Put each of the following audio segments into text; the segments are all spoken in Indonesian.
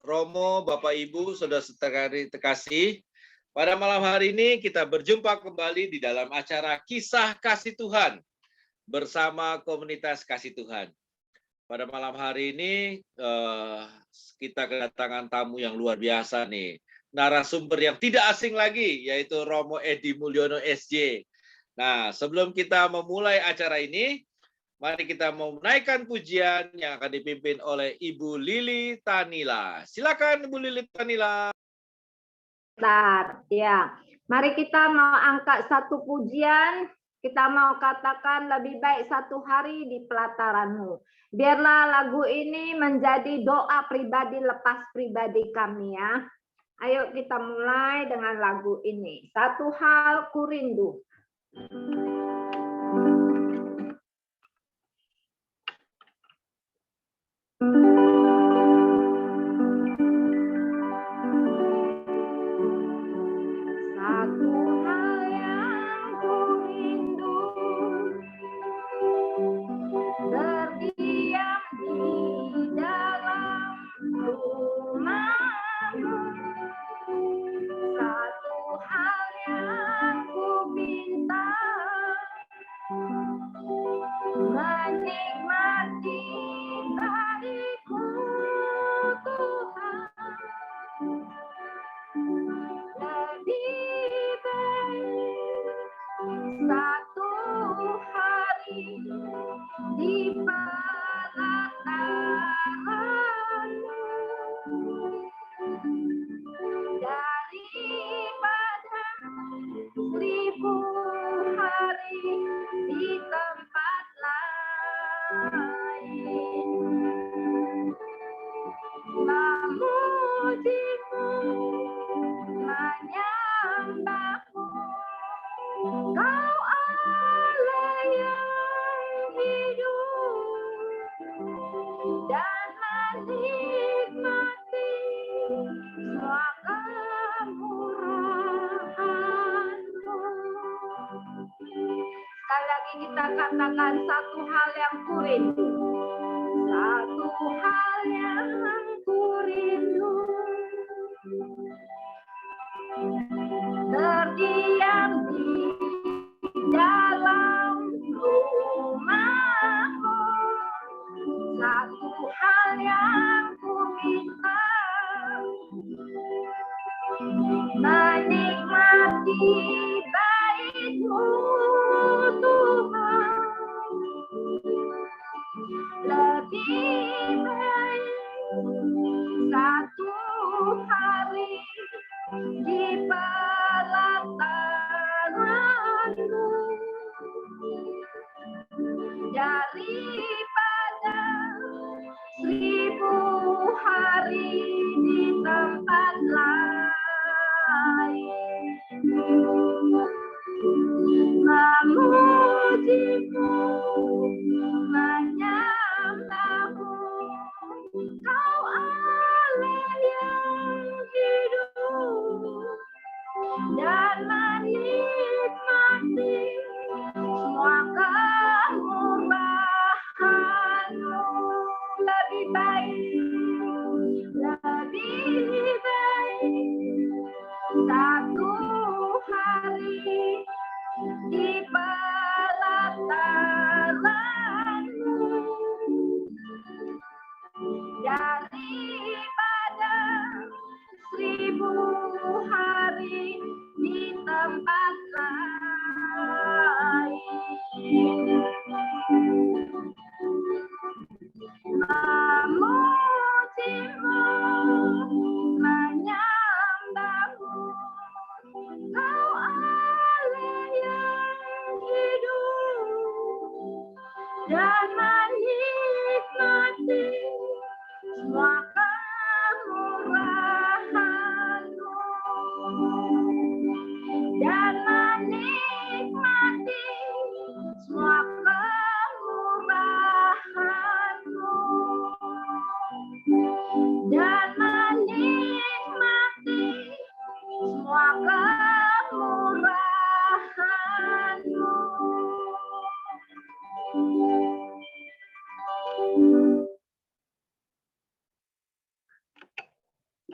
Romo, Bapak Ibu, saudara-saudara terkasih. Pada malam hari ini kita berjumpa kembali di dalam acara Kisah Kasih Tuhan bersama komunitas Kasih Tuhan. Pada malam hari ini kita kedatangan tamu yang luar biasa nih. Narasumber yang tidak asing lagi, yaitu Romo Edi Mulyono SJ. Nah, sebelum kita memulai acara ini, mari kita mau menaikkan pujian yang akan dipimpin oleh Ibu Lili Tanila. Silakan Ibu Lili Tanila. Ya, mari kita mau angkat satu pujian. Kita mau katakan lebih baik satu hari di pelataranmu. Biarlah lagu ini menjadi doa pribadi lepas pribadi kami ya. Ayo kita mulai dengan lagu ini. Satu hal ku rindu. Kita katakan satu hal yang kurindu. Satu hal yang kurindu. Terdiam di dalam rumahmu. Satu hal yang ku minta. Menikmati baitmu Tuhan. Lebih baik satu hari di pelataranmu daripada 1000 hari di tempat lain. Memujimu, menyembahmu, Kau Allah yang hidup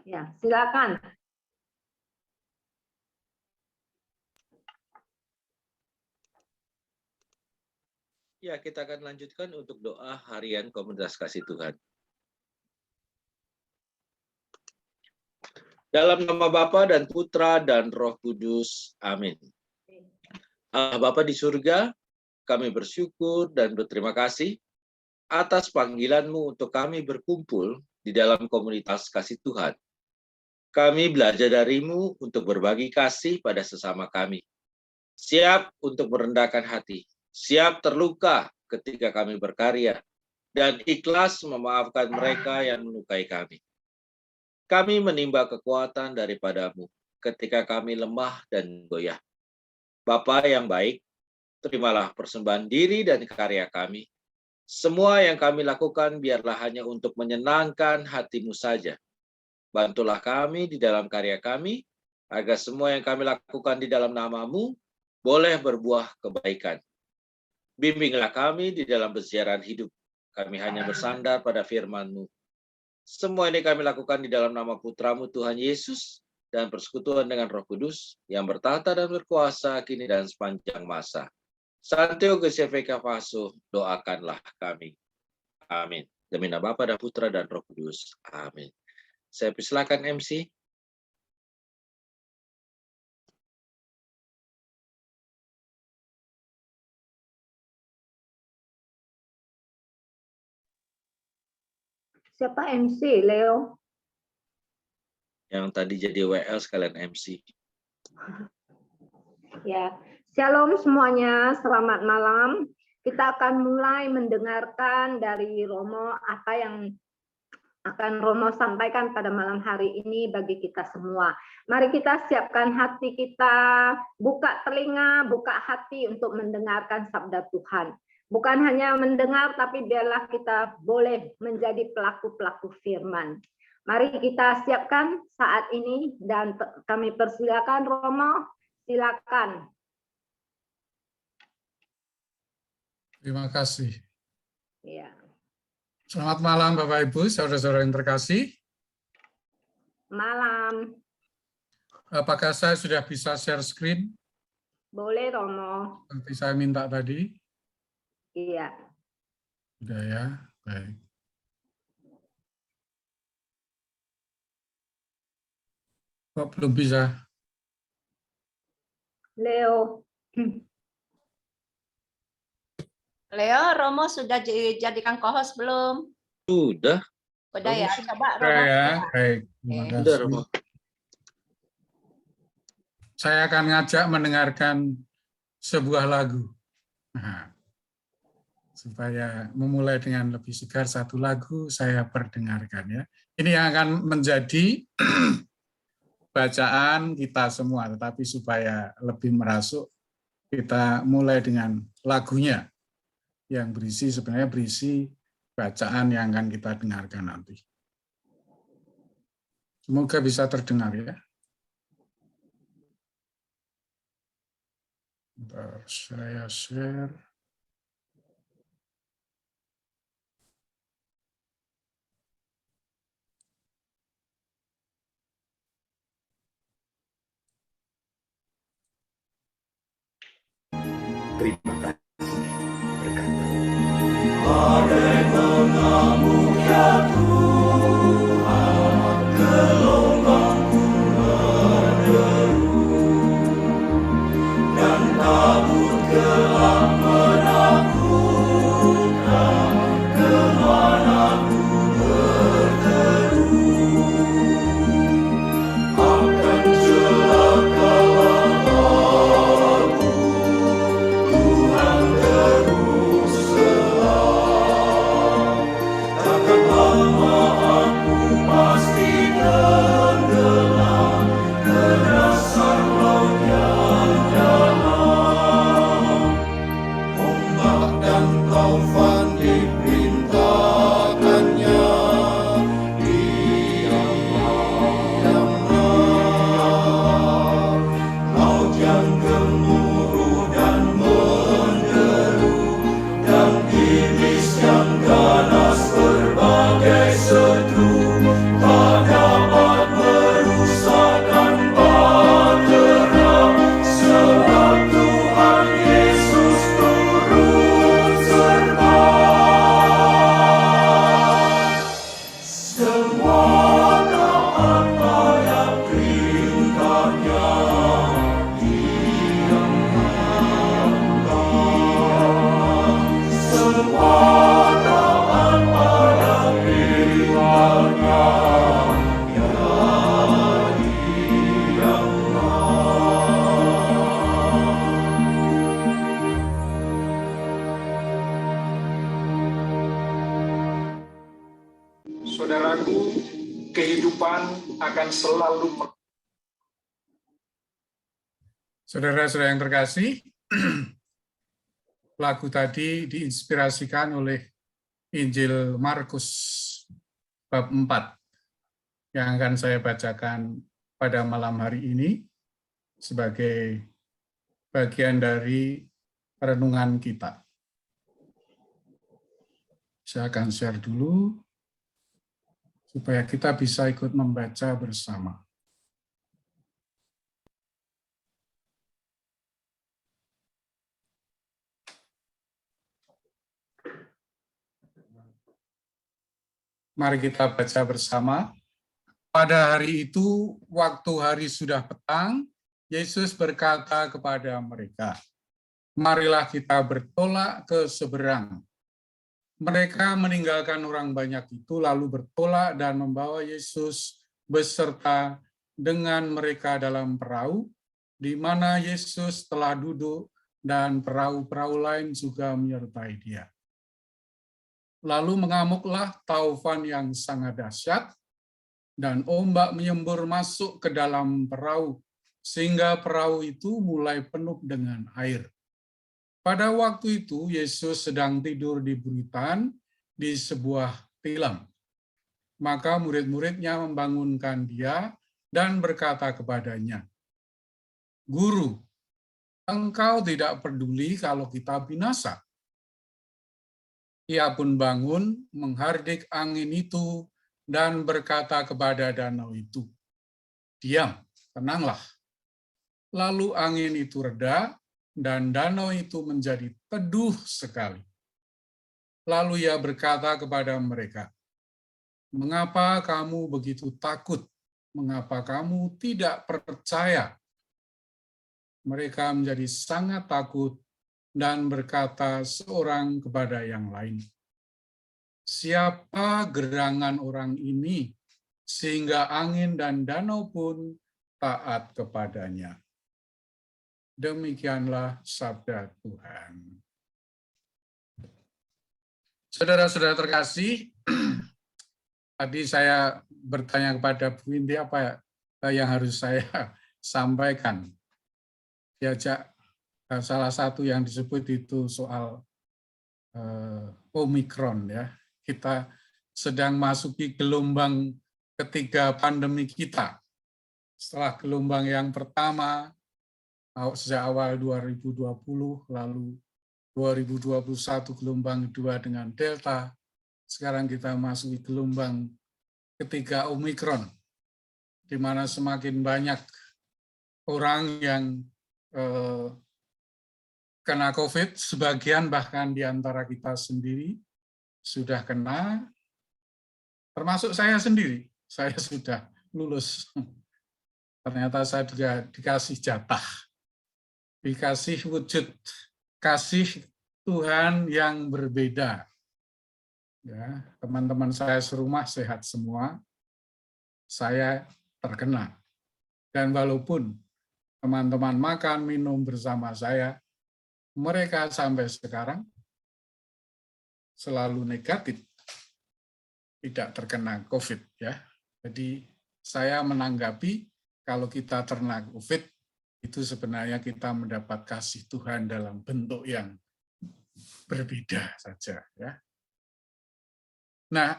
Ya, silakan. Ya, kita akan lanjutkan untuk doa harian komunitas kasih Tuhan. Dalam nama Bapa dan Putra dan Roh Kudus. Amin. Allah Bapa di surga, kami bersyukur dan berterima kasih atas panggilan-Mu untuk kami berkumpul di dalam komunitas kasih Tuhan. Kami belajar dari-Mu untuk berbagi kasih pada sesama kami. Siap untuk merendahkan hati, siap terluka ketika kami berkarya, dan ikhlas memaafkan mereka yang melukai kami. Kami menimba kekuatan daripada-Mu ketika kami lemah dan goyah. Bapa yang baik, terimalah persembahan diri dan karya kami. Semua yang kami lakukan biarlah hanya untuk menyenangkan hati-Mu saja. Bantulah kami di dalam karya kami, agar semua yang kami lakukan di dalam nama-Mu boleh berbuah kebaikan. Bimbinglah kami di dalam bersiaran hidup. Kami hanya bersandar pada firman-Mu. Semua ini kami lakukan di dalam nama Putra-Mu Tuhan Yesus dan persekutuan dengan Roh Kudus yang bertahta dan berkuasa kini dan sepanjang masa. Santeo Gesefeka Faso, doakanlah kami. Amin. Demi nama Bapa dan Putra dan Roh Kudus. Amin. Saya persilakan MC. Siapa MC, Leo? Yang tadi jadi WL sekalian MC. Ya, shalom semuanya, selamat malam. Kita akan mulai mendengarkan dari Romo apa yang akan Romo sampaikan pada malam hari ini bagi kita semua. Mari kita siapkan hati kita, buka telinga, buka hati untuk mendengarkan sabda Tuhan. Bukan hanya mendengar, tapi biarlah kita boleh menjadi pelaku-pelaku firman. Mari kita siapkan saat ini dan kami persilakan Romo, silakan. Terima kasih. Ya. Selamat malam Bapak Ibu, saudara-saudara yang terkasih. Malam. Apakah saya sudah bisa share screen? Boleh Romo. Seperti saya minta tadi? Iya. Sudah ya, baik. Kok belum bisa? Leo. Leo, Romo sudah jadikan co-host belum? Sudah. Udah ya, coba Sudah Romo. ya, baik. Terima Sudah, kasih. Romo. Saya akan ngajak mendengarkan sebuah lagu. Nah, supaya memulai dengan lebih segar satu lagu, saya perdengarkan ya. Ini yang akan menjadi bacaan kita semua, tetapi supaya lebih merasuk, kita mulai dengan lagunya yang sebenarnya berisi bacaan yang akan kita dengarkan nanti. Semoga bisa terdengar ya. Bentar, saya share. Terima kasih berkata. Bagaimanamu ya Tuhan, gelombangku berderu dan tabut gelap menakutkan kemana ku berteru. Akan celakalah aku, Tuhan kehidupan akan selalu. Saudara-saudara yang terkasih, lagu tadi diinspirasikan oleh Injil Markus bab 4 yang akan saya bacakan pada malam hari ini sebagai bagian dari renungan kita. Saya akan share dulu supaya kita bisa ikut membaca bersama. Mari kita baca bersama. Pada hari itu, waktu hari sudah petang, Yesus berkata kepada mereka, "Marilah kita bertolak ke seberang." Mereka meninggalkan orang banyak itu, lalu bertolak dan membawa Yesus beserta dengan mereka dalam perahu, di mana Yesus telah duduk dan perahu-perahu lain juga menyertai dia. Lalu mengamuklah taufan yang sangat dahsyat, dan ombak menyembur masuk ke dalam perahu, sehingga perahu itu mulai penuh dengan air. Pada waktu itu, Yesus sedang tidur di buritan di sebuah tilam. Maka murid-muridnya membangunkan dia dan berkata kepadanya, "Guru, engkau tidak peduli kalau kita binasa?" Ia pun bangun, menghardik angin itu, dan berkata kepada danau itu, "Diam, tenanglah." Lalu angin itu reda, dan danau itu menjadi teduh sekali. Lalu ia berkata kepada mereka, "Mengapa kamu begitu takut? Mengapa kamu tidak percaya?" Mereka menjadi sangat takut dan berkata seorang kepada yang lain, "Siapa gerangan orang ini sehingga angin dan danau pun taat kepadanya?" Demikianlah sabda Tuhan. Saudara-saudara terkasih, tadi saya bertanya kepada Bu Windy apa yang harus saya sampaikan. Diajak salah satu yang disebut itu soal Omikron ya. Kita sedang masuki gelombang ketiga pandemi kita. Setelah gelombang yang pertama sejak awal 2020, lalu 2021 gelombang kedua dengan Delta, sekarang kita masuki gelombang ketiga Omikron, di mana semakin banyak orang yang kena COVID, sebagian bahkan di antara kita sendiri sudah kena, termasuk saya sendiri, saya sudah lulus. Ternyata saya juga dikasih jatah, dikasih wujud kasih Tuhan yang berbeda. Ya, teman-teman saya serumah sehat semua, saya terkena. Dan walaupun teman-teman makan, minum bersama saya, mereka sampai sekarang selalu negatif, tidak terkena COVID. Ya. Jadi saya menanggapi kalau kita terkena COVID, itu sebenarnya kita mendapat kasih Tuhan dalam bentuk yang berbeda saja. Ya. Nah,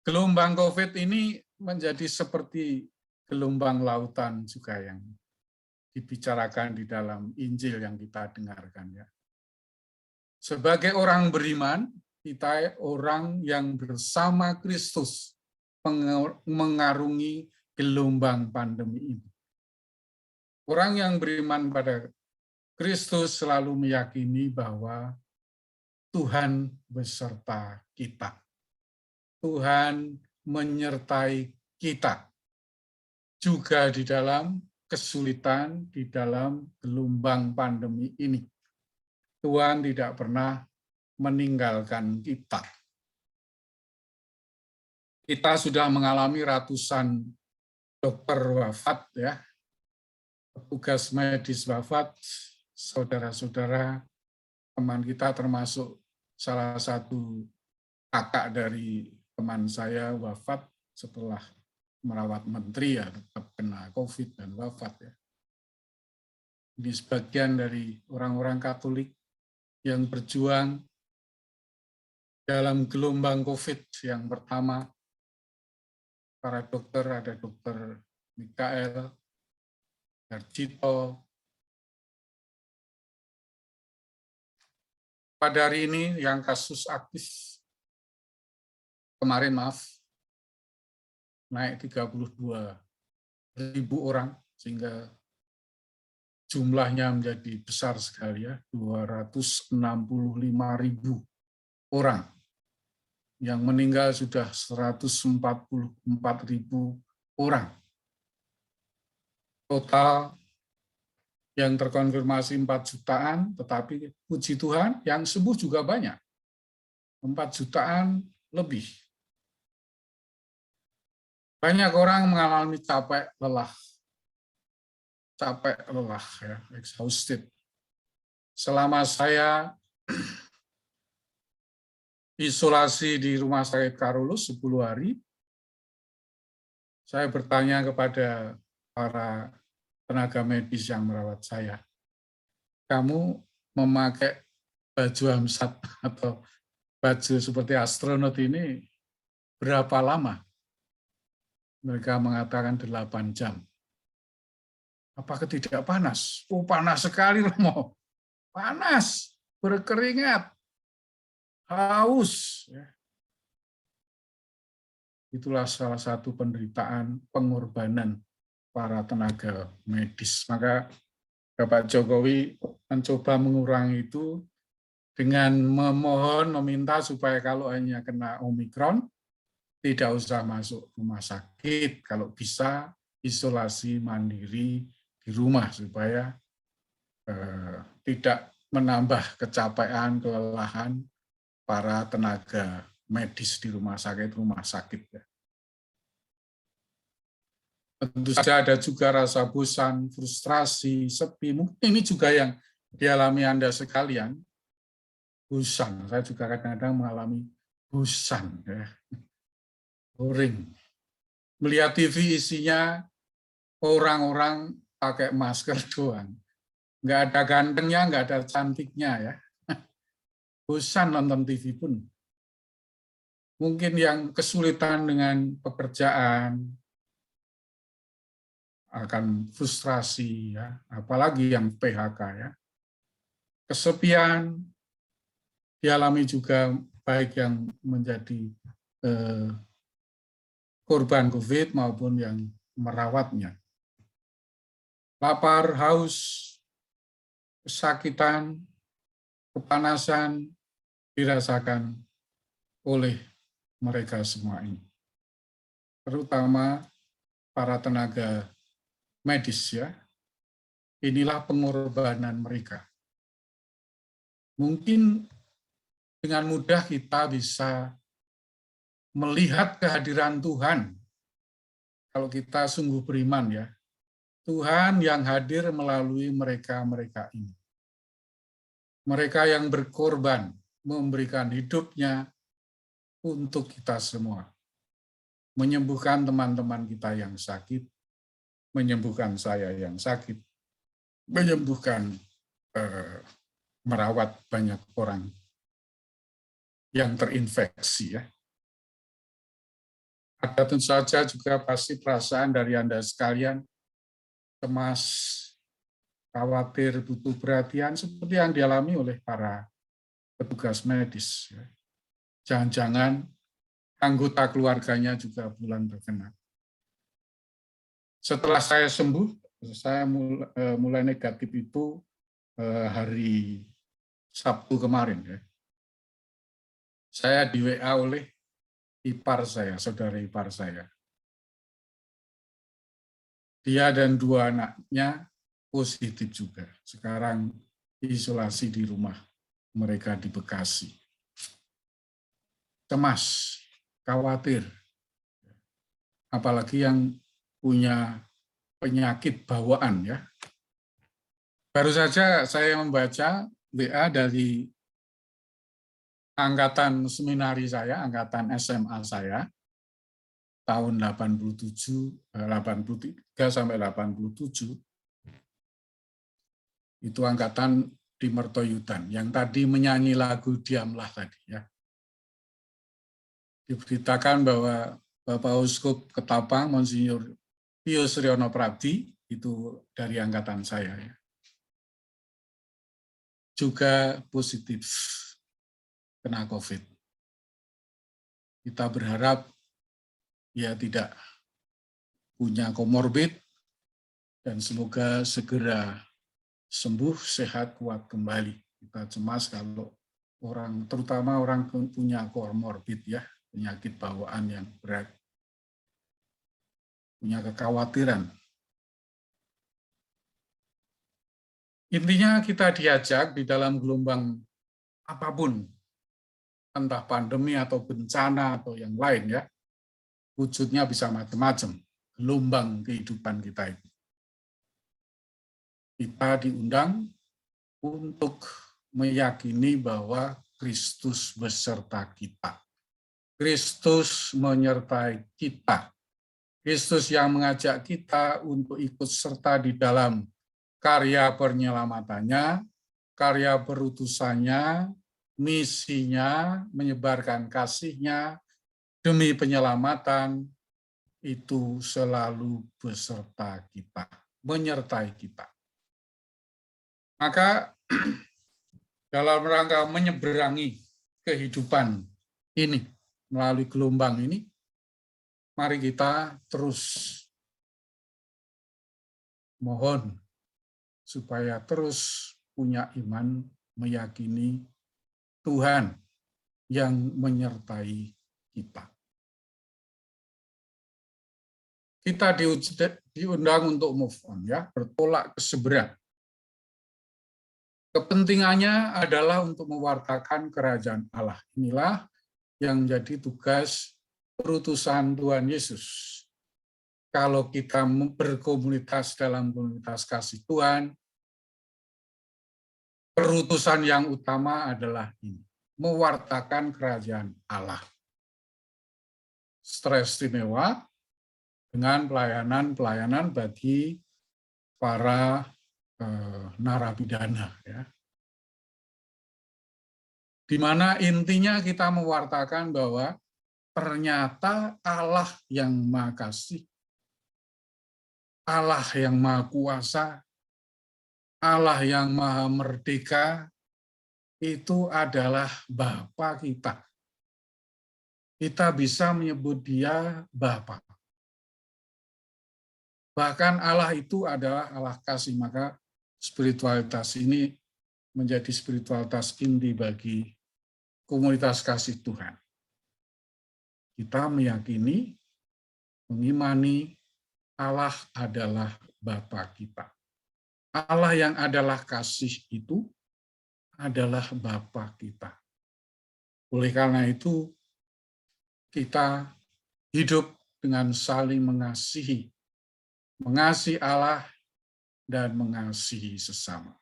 gelombang COVID ini menjadi seperti gelombang lautan juga yang dibicarakan di dalam Injil yang kita dengarkan. Ya. Sebagai orang beriman, kita orang yang bersama Kristus mengarungi gelombang pandemi ini. Orang yang beriman pada Kristus selalu meyakini bahwa Tuhan beserta kita. Tuhan menyertai kita juga di dalam kesulitan, di dalam gelombang pandemi ini. Tuhan tidak pernah meninggalkan kita. Kita sudah mengalami ratusan dokter wafat, ya, petugas medis wafat, saudara-saudara, teman kita termasuk salah satu kakak dari teman saya wafat setelah merawat menteri ya tetap kena COVID dan wafat ya. Ini sebagian dari orang-orang Katolik yang berjuang dalam gelombang COVID yang pertama. Para dokter, ada dokter Mikael, Darjito. Pada hari ini yang kasus aktif kemarin naik 32.000 orang sehingga jumlahnya menjadi besar sekali ya, 265.000 orang. Yang meninggal sudah 144.000 orang. Total yang terkonfirmasi 4 jutaan, tetapi puji Tuhan yang sembuh juga banyak. 4 jutaan lebih. Banyak orang mengalami capek lelah ya, exhausted. Selama saya isolasi di Rumah Sakit Karolus 10 hari, saya bertanya kepada para tenaga medis yang merawat saya, kamu memakai baju Amsat atau baju seperti astronot ini berapa lama? Mereka mengatakan 8 jam. Apakah tidak panas? Oh, panas sekali, Romo. Panas, berkeringat, haus. Itulah salah satu penderitaan pengorbanan para tenaga medis. Maka Bapak Jokowi mencoba mengurangi itu dengan meminta supaya kalau hanya kena Omikron, tidak usah masuk rumah sakit, kalau bisa isolasi mandiri di rumah supaya tidak menambah kecapean, kelelahan para tenaga medis di rumah sakit. Tentu saja ada juga rasa bosan, frustrasi, sepi. Mungkin ini juga yang dialami Anda sekalian. Bosan, saya juga kadang-kadang mengalami bosan. Ya. Boring. Melihat TV isinya orang-orang pakai masker doang. Nggak ada gantengnya, nggak ada cantiknya ya. Bosan nonton TV pun. Mungkin yang kesulitan dengan pekerjaan, akan frustrasi ya, apalagi yang PHK ya. Kesepian dialami juga baik yang menjadi korban COVID maupun yang merawatnya. Lapar, haus, kesakitan, kepanasan dirasakan oleh mereka semua ini. Terutama para tenaga medis ya. Inilah pengorbanan mereka. Mungkin dengan mudah kita bisa melihat kehadiran Tuhan. Kalau kita sungguh beriman ya. Tuhan yang hadir melalui mereka-mereka ini. Mereka yang berkorban, memberikan hidupnya untuk kita semua. Menyembuhkan teman-teman kita yang sakit, menyembuhkan saya yang sakit, menyembuhkan, merawat banyak orang yang terinfeksi ya. Ada tentu saja juga pasti perasaan dari Anda sekalian, cemas, khawatir, butuh perhatian seperti yang dialami oleh para petugas medis. Jangan-jangan anggota keluarganya juga bulan terkena. Setelah saya sembuh, saya mulai negatif itu hari Sabtu kemarin. Ya. Saya di WA oleh ipar saya, saudara ipar saya. Dia dan 2 anaknya positif juga. Sekarang isolasi di rumah mereka di Bekasi. Cemas, khawatir. Apalagi yang punya penyakit bawaan ya. Baru saja saya membaca WA dari angkatan seminari saya, angkatan SMA saya. tahun 83 sampai 87, itu angkatan di Mertoyudan yang tadi menyanyi lagu Diamlah tadi ya. Diberitakan bahwa Bapak Uskup Ketapang Monsinyur Pius Riono Prabdi itu dari angkatan saya ya, juga positif kena COVID. Kita berharap dia tidak punya komorbid dan semoga segera sembuh, sehat, kuat kembali. Kita cemas kalau orang, terutama orang punya komorbid ya, penyakit bawaan yang berat, punya kekhawatiran. Intinya kita diajak di dalam gelombang apapun, entah pandemi atau bencana atau yang lain ya, wujudnya bisa macam-macam, gelombang kehidupan kita itu. Kita diundang untuk meyakini bahwa Kristus beserta kita. Kristus menyertai kita. Kristus yang mengajak kita untuk ikut serta di dalam karya penyelamatannya, karya perutusannya, misinya, menyebarkan kasihnya, demi penyelamatan, itu selalu beserta kita, menyertai kita. Maka dalam rangka menyeberangi kehidupan ini, melalui gelombang ini, mari kita terus mohon supaya terus punya iman, meyakini Tuhan yang menyertai kita. Kita diundang untuk move on ya, bertolak ke seberang. Kepentingannya adalah untuk mewartakan kerajaan Allah. Inilah yang menjadi tugas perutusan Tuhan Yesus. Kalau kita berkomunitas dalam komunitas kasih Tuhan, perutusan yang utama adalah ini, mewartakan kerajaan Allah. Secara istimewa dengan pelayanan bagi para narapidana, ya. Di mana intinya kita mewartakan bahwa ternyata Allah yang Maha Kasih, Allah yang Maha Kuasa, Allah yang Maha Merdeka, itu adalah Bapa kita. Kita bisa menyebut Dia Bapa. Bahkan Allah itu adalah Allah kasih, maka spiritualitas ini menjadi spiritualitas inti bagi komunitas kasih Tuhan. Kita meyakini, mengimani Allah adalah Bapa kita. Allah yang adalah kasih itu adalah Bapa kita. Oleh karena itu, kita hidup dengan saling mengasihi Allah dan mengasihi sesama.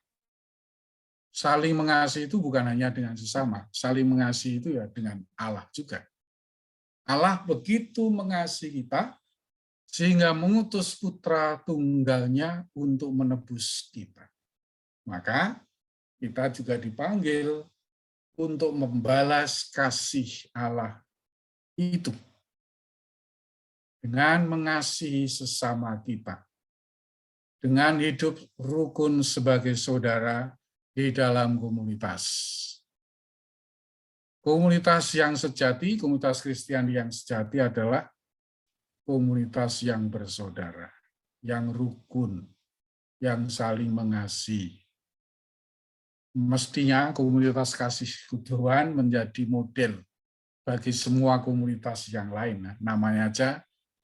Saling mengasihi itu bukan hanya dengan sesama, saling mengasihi itu ya dengan Allah juga. Allah begitu mengasihi kita sehingga mengutus putra tunggalnya untuk menebus kita. Maka kita juga dipanggil untuk membalas kasih Allah itu dengan mengasihi sesama kita, dengan hidup rukun sebagai saudara di dalam komunitas. Komunitas yang sejati, komunitas Kristen yang sejati adalah komunitas yang bersaudara, yang rukun, yang saling mengasihi. Mestinya komunitas kasih Tuhan menjadi model bagi semua komunitas yang lain. Namanya aja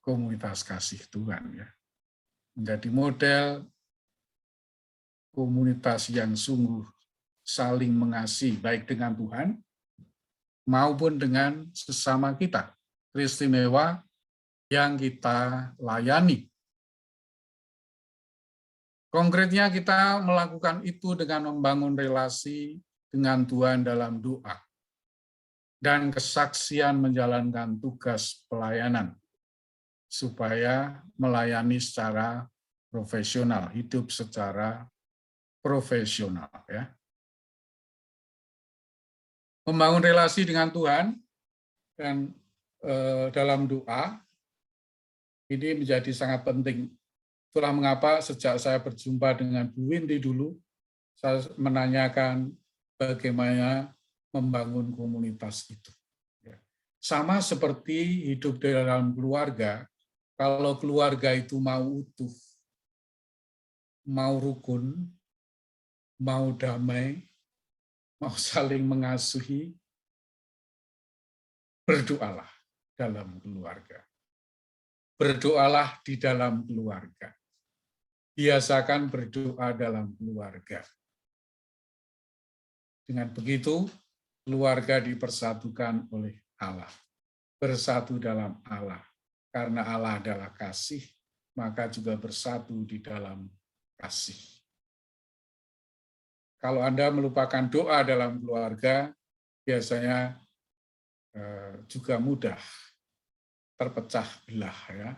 komunitas kasih Tuhan, ya. Menjadi model komunitas yang sungguh saling mengasihi, baik dengan Tuhan maupun dengan sesama kita, istimewa yang kita layani. Konkretnya kita melakukan itu dengan membangun relasi dengan Tuhan dalam doa dan kesaksian menjalankan tugas pelayanan supaya melayani secara profesional, hidup secara profesional, ya. Membangun relasi dengan Tuhan dan dalam doa ini menjadi sangat penting. Itulah mengapa sejak saya berjumpa dengan Bu Windy dulu, saya menanyakan bagaimana membangun komunitas itu. Sama seperti hidup di dalam keluarga, kalau keluarga itu mau utuh, mau rukun, mau damai, mau saling mengasihi, berdoalah dalam keluarga. Berdoalah di dalam keluarga. Biasakan berdoa dalam keluarga. Dengan begitu, keluarga dipersatukan oleh Allah. Bersatu dalam Allah. Karena Allah adalah kasih, maka juga bersatu di dalam kasih. Kalau Anda melupakan doa dalam keluarga, biasanya juga mudah terpecah belah, ya.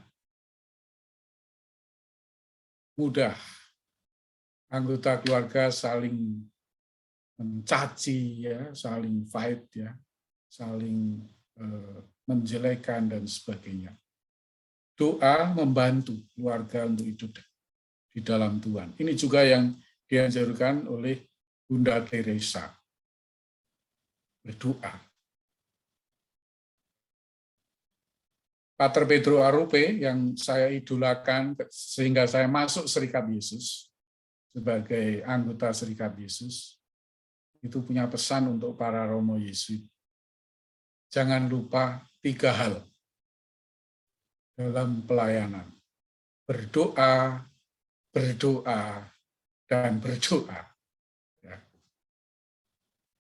Mudah anggota keluarga saling mencaci, ya, saling fight, ya, saling menjelekan dan sebagainya. Doa membantu keluarga untuk hidup di dalam Tuhan. Ini juga yang dianjurkan oleh Bunda Teresa. Berdoa. Pater Pedro Arrupe yang saya idolakan sehingga saya masuk Serikat Yesus sebagai anggota Serikat Yesus, itu punya pesan untuk para Romo Yesuit. Jangan lupa 3 hal dalam pelayanan. Berdoa, berdoa, dan berdoa. Ya.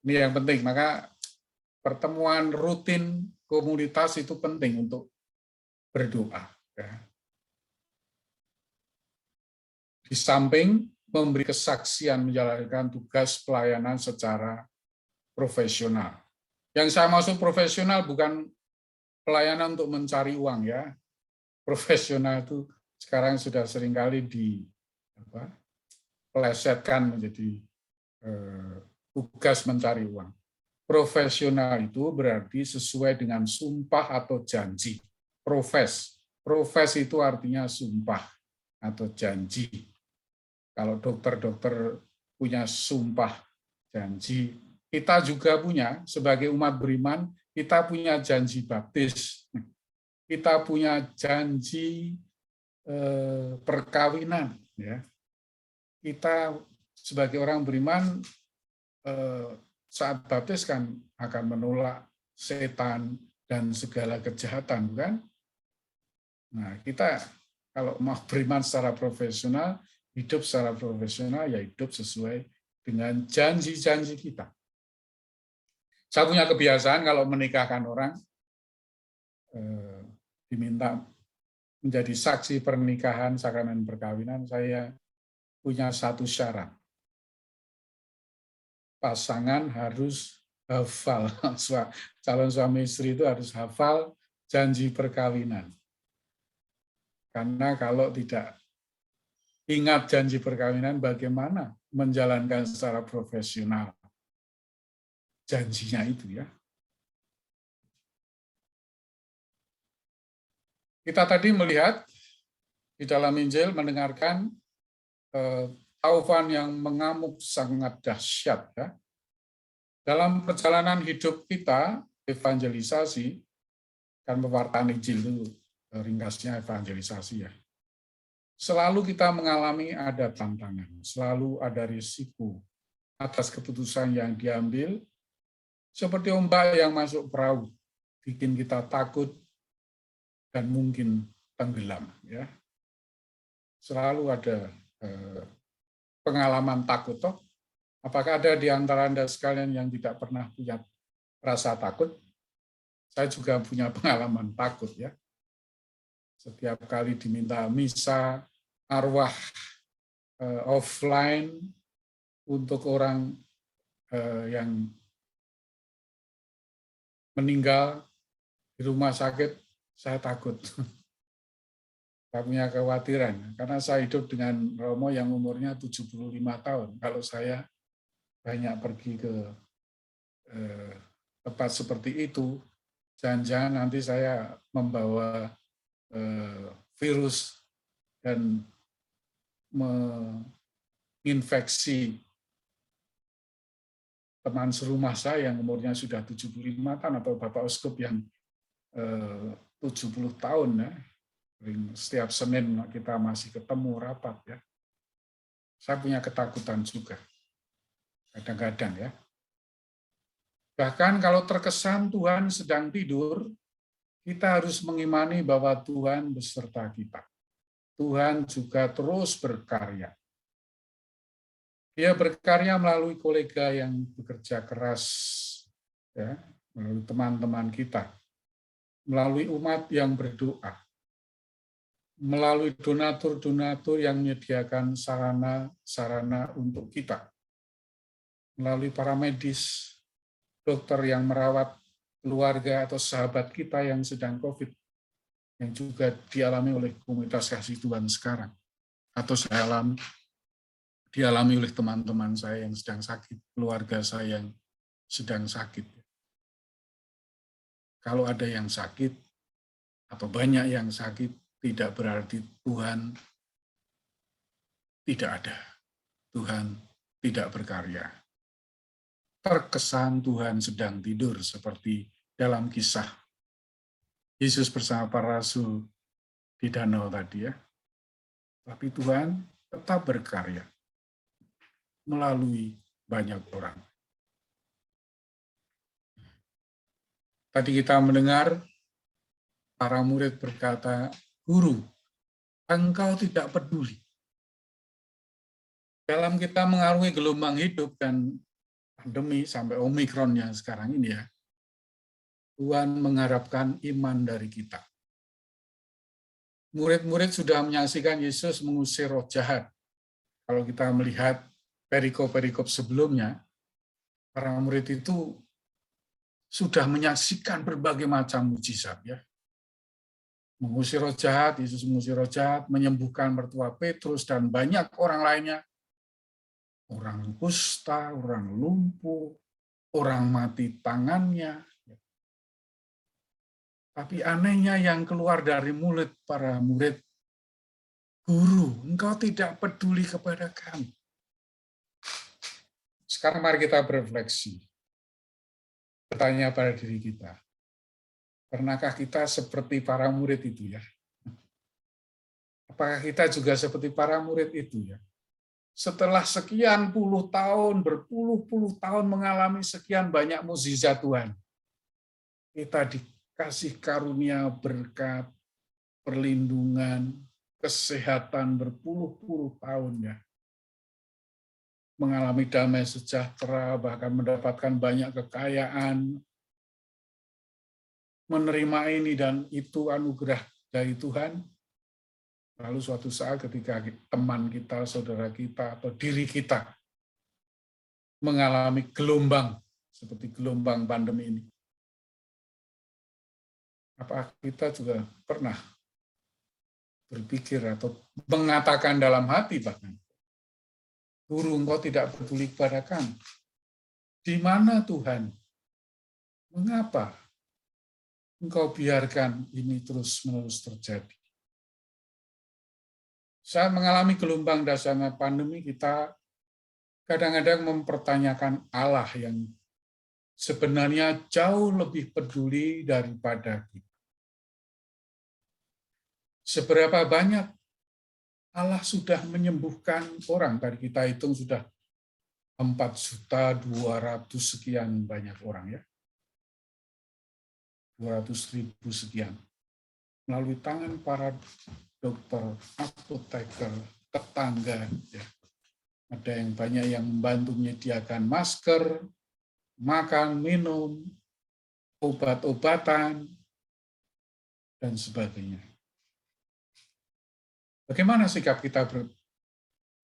Ini yang penting, maka pertemuan rutin komunitas itu penting untuk berdoa. Ya. Di samping memberi kesaksian menjalankan tugas pelayanan secara profesional. Yang saya maksud profesional bukan pelayanan untuk mencari uang, ya. Profesional itu sekarang sudah seringkali dipelesetkan menjadi tugas mencari uang. Profesional itu berarti sesuai dengan sumpah atau janji. Profes itu artinya sumpah atau janji. Kalau dokter-dokter punya sumpah janji, kita juga punya sebagai umat beriman, kita punya janji baptis, kita punya janji perkawinan. Ya. Kita sebagai orang beriman saat baptis kan akan menolak setan dan segala kejahatan, bukan? Nah, kita kalau mau beriman secara profesional, hidup secara profesional, ya hidup sesuai dengan janji-janji kita. Saya punya kebiasaan kalau menikahkan orang, diminta menjadi saksi pernikahan, sakramen perkawinan, saya punya 1 syarat. Pasangan harus hafal, calon suami istri itu harus hafal janji perkawinan. Karena kalau tidak ingat janji perkawinan, bagaimana menjalankan secara profesional janjinya itu, ya. Kita tadi melihat di dalam Injil mendengarkan taufan yang mengamuk sangat dahsyat, ya. Dalam perjalanan hidup kita, evangelisasi, kan pewartaan Injil itu ringkasnya evangelisasi, ya. Selalu kita mengalami ada tantangan, selalu ada risiko atas keputusan yang diambil, seperti ombak yang masuk perahu, bikin kita takut dan mungkin tenggelam, ya. Selalu ada pengalaman takut, toh. Apakah ada di antara Anda sekalian yang tidak pernah punya rasa takut? Saya juga punya pengalaman takut, ya. Setiap kali diminta misa arwah offline untuk orang yang meninggal di rumah sakit, saya takut. Saya punya kekhawatiran, karena saya hidup dengan Romo yang umurnya 75 tahun. Kalau saya banyak pergi ke tempat seperti itu, jangan-jangan nanti saya membawa virus dan menginfeksi teman serumah saya yang umurnya sudah 75 tahun, atau Bapak Uskup yang 70 tahun ya. Setiap Senin kita masih ketemu rapat ya. Saya punya ketakutan juga kadang-kadang ya. Bahkan kalau terkesan Tuhan sedang tidur, kita harus mengimani bahwa Tuhan beserta kita. Tuhan juga terus berkarya. Dia berkarya melalui kolega yang bekerja keras, ya, melalui teman-teman kita, melalui umat yang berdoa, melalui donatur-donatur yang menyediakan sarana-sarana untuk kita, melalui para medis, dokter yang merawat keluarga atau sahabat kita yang sedang COVID, yang juga dialami oleh komunitas kasih Tuhan sekarang, atau dialami oleh teman-teman saya yang sedang sakit, keluarga saya yang sedang sakit. Kalau ada yang sakit, atau banyak yang sakit, tidak berarti Tuhan tidak ada. Tuhan tidak berkarya. Terkesan Tuhan sedang tidur seperti dalam kisah Yesus bersama para rasul di danau tadi ya. Tapi Tuhan tetap berkarya melalui banyak orang. Tadi kita mendengar para murid berkata, "Guru, engkau tidak peduli." Dalam kita mengarungi gelombang hidup dan pandemi sampai Omikron yang sekarang ini ya, Tuhan mengharapkan iman dari kita. Murid-murid sudah menyaksikan Yesus mengusir roh jahat. Kalau kita melihat perikop-perikop sebelumnya, para murid itu sudah menyaksikan berbagai macam mujizat ya. Mengusir roh jahat, Yesus mengusir roh jahat, menyembuhkan mertua Petrus dan banyak orang lainnya. Orang kusta, orang lumpuh, orang mati tangannya. Tapi anehnya yang keluar dari mulut para murid, "Guru, engkau tidak peduli kepada kami." Sekarang mari kita berefleksi. Bertanya pada diri kita, pernahkah kita seperti para murid itu ya? Apakah kita juga seperti para murid itu ya? Setelah sekian puluh tahun, berpuluh-puluh tahun mengalami sekian banyak mukjizat Tuhan, kita dikasih karunia berkat, perlindungan, kesehatan berpuluh-puluh tahun ya. Mengalami damai sejahtera, bahkan mendapatkan banyak kekayaan, menerima ini dan itu anugerah dari Tuhan. Lalu suatu saat ketika teman kita, saudara kita, atau diri kita mengalami gelombang, seperti gelombang pandemi ini, apa kita juga pernah berpikir atau mengatakan dalam hati bahkan, "Guru, engkau tidak peduli kepada kami. Di mana Tuhan? Mengapa engkau biarkan ini terus-menerus terjadi?" Saat mengalami gelombang dahsyatnya pandemi, kita kadang-kadang mempertanyakan Allah yang sebenarnya jauh lebih peduli daripada kita. Seberapa banyak Allah sudah menyembuhkan orang, tadi kita hitung sudah 4.200.000 sekian banyak orang ya. 200.000 sekian. Melalui tangan para dokter, apoteker, tetangga ya. Ada yang banyak yang membantu menyediakan masker, makan, minum, obat-obatan, dan sebagainya. Bagaimana sikap kita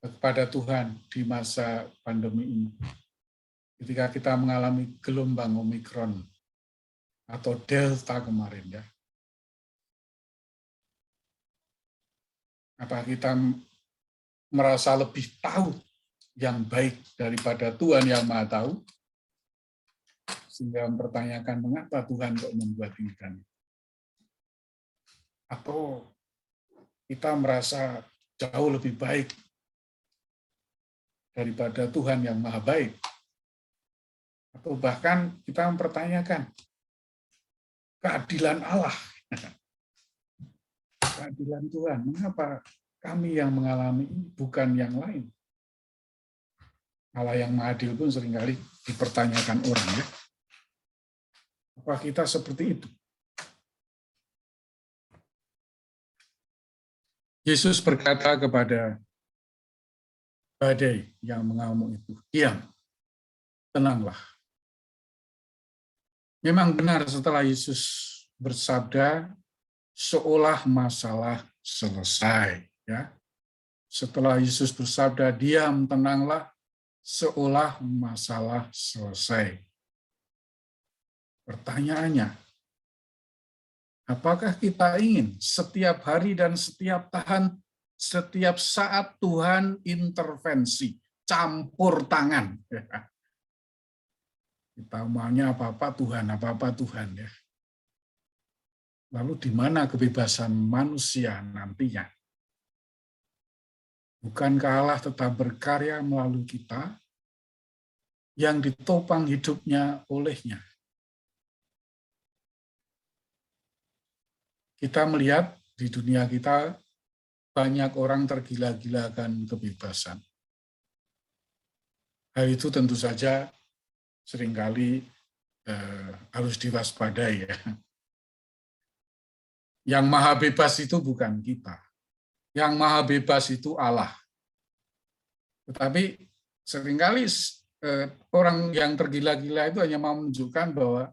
kepada Tuhan di masa pandemi ini? Ketika kita mengalami gelombang Omikron atau Delta kemarin ya. Apa kita merasa lebih tahu yang baik daripada Tuhan yang Maha Tahu? Sehingga mempertanyakan mengapa Tuhan kok membuat ini dan itu. Atau kita merasa jauh lebih baik daripada Tuhan yang Maha Baik. Atau bahkan kita mempertanyakan keadilan Allah. Keadilan Tuhan, mengapa kami yang mengalami ini bukan yang lain? Allah yang adil pun seringkali dipertanyakan orang, ya. Apa kita seperti itu? Yesus berkata kepada badai yang mengamuk itu, diam, tenanglah. Memang benar setelah Yesus bersabda, seolah masalah selesai. Ya. Setelah Yesus bersabda, diam, tenanglah, seolah masalah selesai. Pertanyaannya, apakah kita ingin setiap hari dan setiap saat Tuhan intervensi, campur tangan? Kita maunya apa-apa Tuhan, ya. Lalu di mana kebebasan manusia nantinya? Bukankah Allah tetap berkarya melalui kita yang ditopang hidupnya olehnya? Kita melihat di dunia kita banyak orang tergila-gilakan kebebasan. Hal itu tentu saja seringkali harus diwaspadai, ya. Yang maha bebas itu bukan kita. Yang maha bebas itu Allah. Tetapi seringkali orang yang tergila-gila itu hanya mau menunjukkan bahwa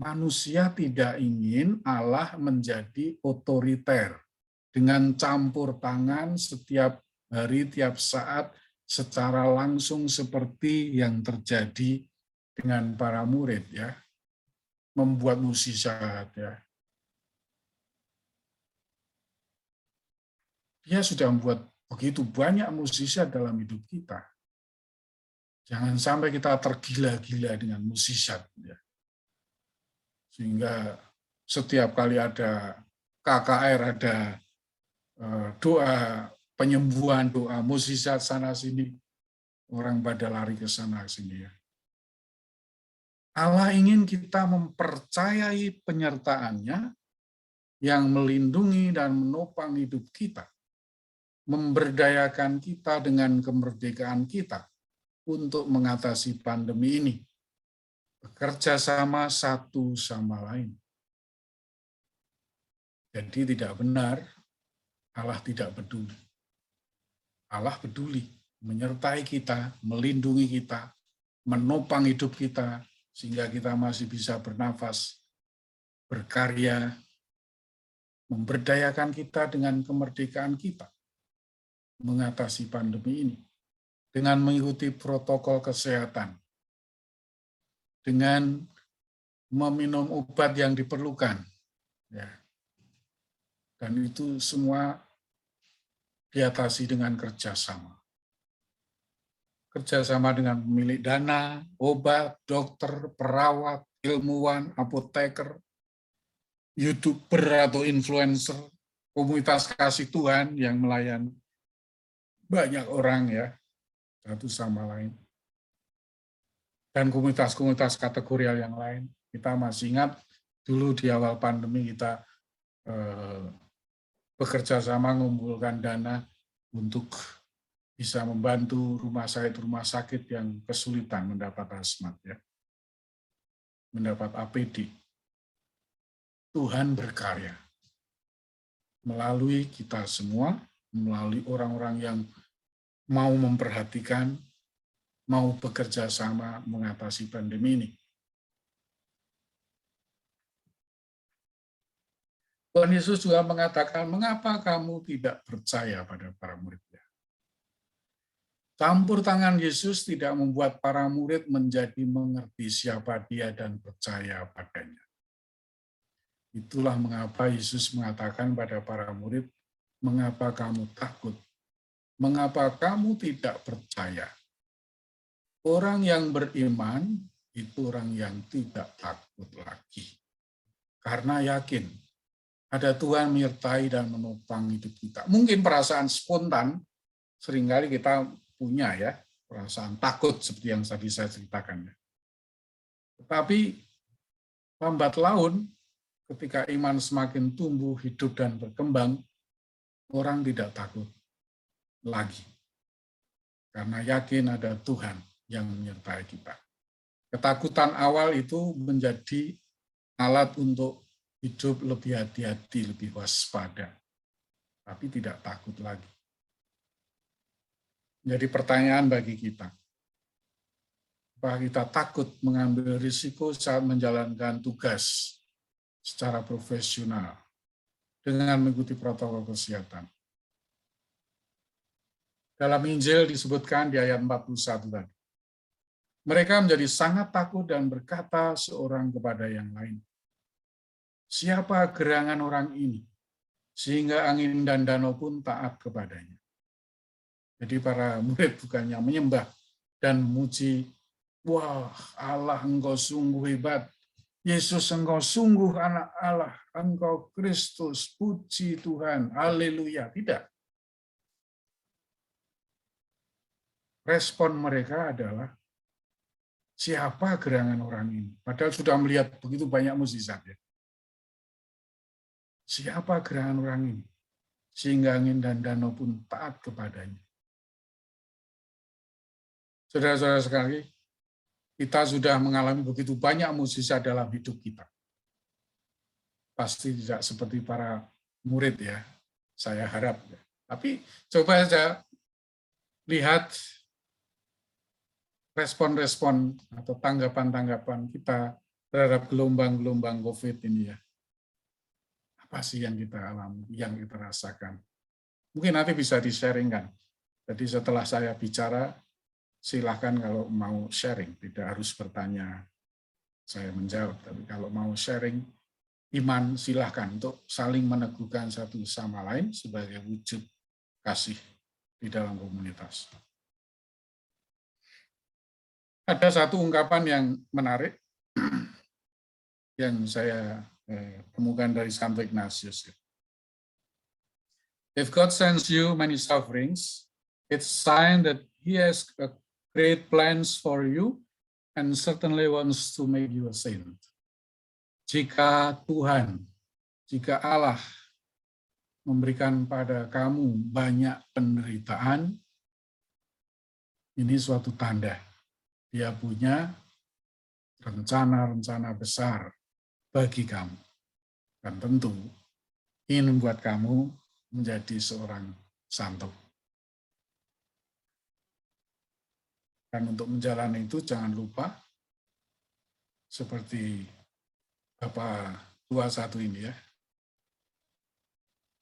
manusia tidak ingin Allah menjadi otoriter dengan campur tangan setiap hari, tiap saat, secara langsung seperti yang terjadi dengan para murid, ya, membuat mukjizat, ya. Dia sudah membuat begitu banyak mukjizat dalam hidup kita. Jangan sampai kita tergila-gila dengan mukjizat, ya. Sehingga setiap kali ada KKR, ada doa penyembuhan, doa mukjizat sana-sini, orang pada lari ke sana-sini, ya. Allah ingin kita mempercayai penyertaan-Nya yang melindungi dan menopang hidup kita, memberdayakan kita dengan kemerdekaan kita untuk mengatasi pandemi ini, bekerja sama satu sama lain. Jadi tidak benar Allah tidak peduli. Allah peduli, menyertai kita, melindungi kita, menopang hidup kita, sehingga kita masih bisa bernafas, berkarya, memberdayakan kita dengan kemerdekaan kita, mengatasi pandemi ini, dengan mengikuti protokol kesehatan, dengan meminum obat yang diperlukan, ya. Dan itu semua diatasi dengan kerjasama. Kerjasama dengan pemilik dana, obat, dokter, perawat, ilmuwan, apoteker, YouTuber atau influencer, komunitas kasih Tuhan yang melayani banyak orang, ya, satu sama lain. Dan komunitas-komunitas kategorial yang lain. Kita masih ingat dulu di awal pandemi kita bekerja sama mengumpulkan dana untuk bisa membantu rumah sakit yang kesulitan mendapat hazmat, ya, mendapat APD. Tuhan berkarya melalui kita semua, melalui orang-orang yang mau memperhatikan, mau bekerja sama mengatasi pandemi ini. Tuhan Yesus juga mengatakan, mengapa kamu tidak percaya pada para murid-Nya? Campur tangan Yesus tidak membuat para murid menjadi mengerti siapa Dia dan percaya padanya. Itulah mengapa Yesus mengatakan pada para murid, Mengapa kamu takut? Mengapa kamu tidak percaya? Orang yang beriman itu orang yang tidak takut lagi. Karena yakin ada Tuhan menyertai dan menopang hidup kita. Mungkin perasaan spontan seringkali kita punya ya, perasaan takut seperti yang tadi saya ceritakan. Tetapi lambat laun ketika iman semakin tumbuh, hidup dan berkembang, orang tidak takut lagi. Karena yakin ada Tuhan yang menyertai kita. Ketakutan awal itu menjadi alat untuk hidup lebih hati-hati, lebih waspada. Tapi tidak takut lagi. Jadi pertanyaan bagi kita. Apakah kita takut mengambil risiko saat menjalankan tugas secara profesional dengan mengikuti protokol kesehatan? Dalam Injil disebutkan di ayat 41 tadi. Mereka menjadi sangat takut dan berkata seorang kepada yang lain, siapa gerangan orang ini, sehingga angin dan danau pun taat kepadanya. Jadi para murid bukannya menyembah dan memuji, wah Allah engkau sungguh hebat, Yesus engkau sungguh anak Allah, engkau Kristus, puji Tuhan, haleluya. Tidak. Respon mereka adalah, siapa gerangan orang ini? Padahal sudah melihat begitu banyak mukjizat. Ya. Siapa gerangan orang ini? Sehingga angin dan danau pun taat kepadanya. Saudara-saudara sekalian, kita sudah mengalami begitu banyak mukjizat dalam hidup kita. Pasti tidak seperti para murid ya, saya harap. Ya. Tapi coba saja lihat respon-respon atau tanggapan-tanggapan kita terhadap gelombang-gelombang COVID ini ya. Apa sih yang kita alami, yang kita rasakan? Mungkin nanti bisa di-sharingkan. Jadi setelah saya bicara, silahkan kalau mau sharing, tidak harus bertanya, saya menjawab. Tapi kalau mau sharing, iman silahkan untuk saling meneguhkan satu sama lain sebagai wujud kasih di dalam komunitas. Ada satu ungkapan yang menarik yang saya temukan dari Santo Ignatius. If God sends you many sufferings, it's a sign that He has great plans for you and certainly wants to make you a saint. Jika Tuhan, jika Allah memberikan pada kamu banyak penderitaan, ini suatu tanda. Dia punya rencana-rencana besar bagi kamu. Dan tentu ingin membuat kamu menjadi seorang santo. Dan untuk menjalani itu jangan lupa, seperti Bapak 21 ini ya,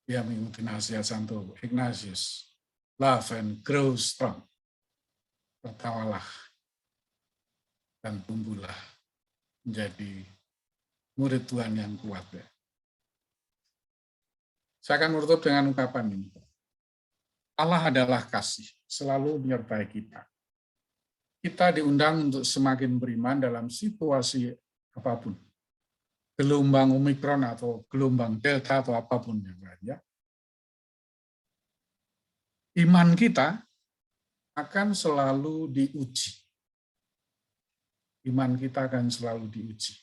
dia mengikuti nasihat Santo Ignatius, love and grow strong. Tertawalah dan tumbuhlah menjadi murid Tuhan yang kuat. Ya. Saya akan menutup dengan ungkapan ini. Allah adalah kasih, selalu menyertai kita. Kita diundang untuk semakin beriman dalam situasi apapun. Gelombang Omikron atau gelombang Delta atau apapun yang lain. Ya. Iman kita akan selalu diuji. Iman kita akan selalu diuji.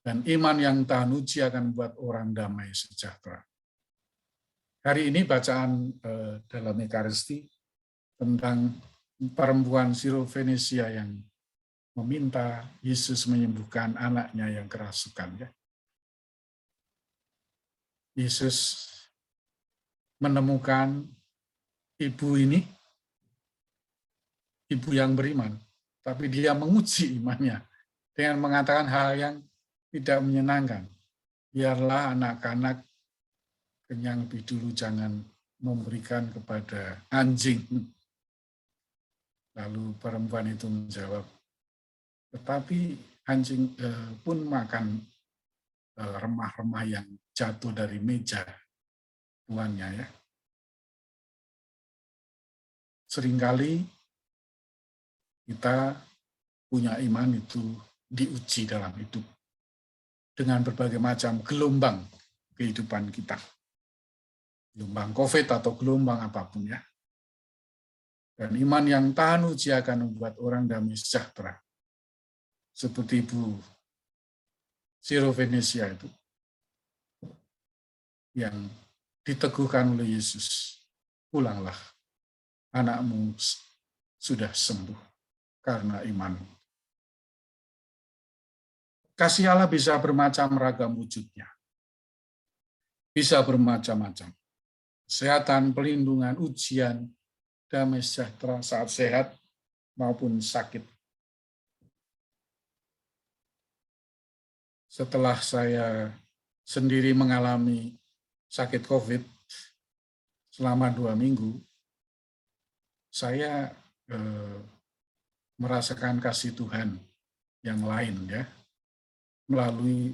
Dan iman yang tahan uji akan membuat orang damai sejahtera. Hari ini bacaan dalam Ekaristi tentang perempuan Sirofenisia yang meminta Yesus menyembuhkan anaknya yang kerasukan. Ya. Yesus menemukan ibu ini, ibu yang beriman, tapi dia menguji imannya dengan mengatakan hal yang tidak menyenangkan. Biarlah anak-anak kenyang lebih dulu, jangan memberikan kepada anjing. Lalu perempuan itu menjawab, tetapi anjing pun makan remah-remah yang jatuh dari meja Tuhannya ya. Seringkali kita punya iman itu diuji dalam hidup dengan berbagai macam gelombang kehidupan kita. Gelombang COVID atau gelombang apapun ya. Dan iman yang tahan uji akan membuat orang damai sejahtera. Seperti Ibu Syrovenesia itu. Yang diteguhkan oleh Yesus. Pulanglah, anakmu sudah sembuh karena iman. Kasih Allah bisa bermacam ragam wujudnya. Bisa bermacam-macam. Kesehatan, pelindungan, ujian, damai sejahtera saat sehat maupun sakit. Setelah saya sendiri mengalami sakit COVID selama 2 minggu, saya merasakan kasih Tuhan yang lain ya, melalui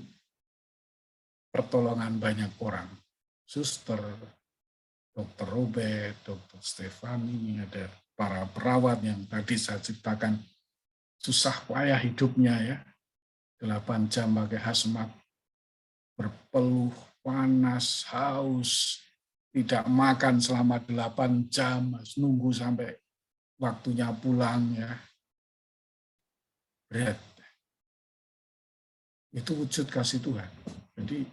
pertolongan banyak orang. Suster, Dr. Robert, Dr. Stefani, ada para perawat yang tadi saya ceritakan susah payah hidupnya ya. 8 jam pakai hazmat, berpeluh, panas, haus, tidak makan selama 8 jam, nunggu sampai waktunya pulang ya. Berat. Itu wujud kasih Tuhan. Jadi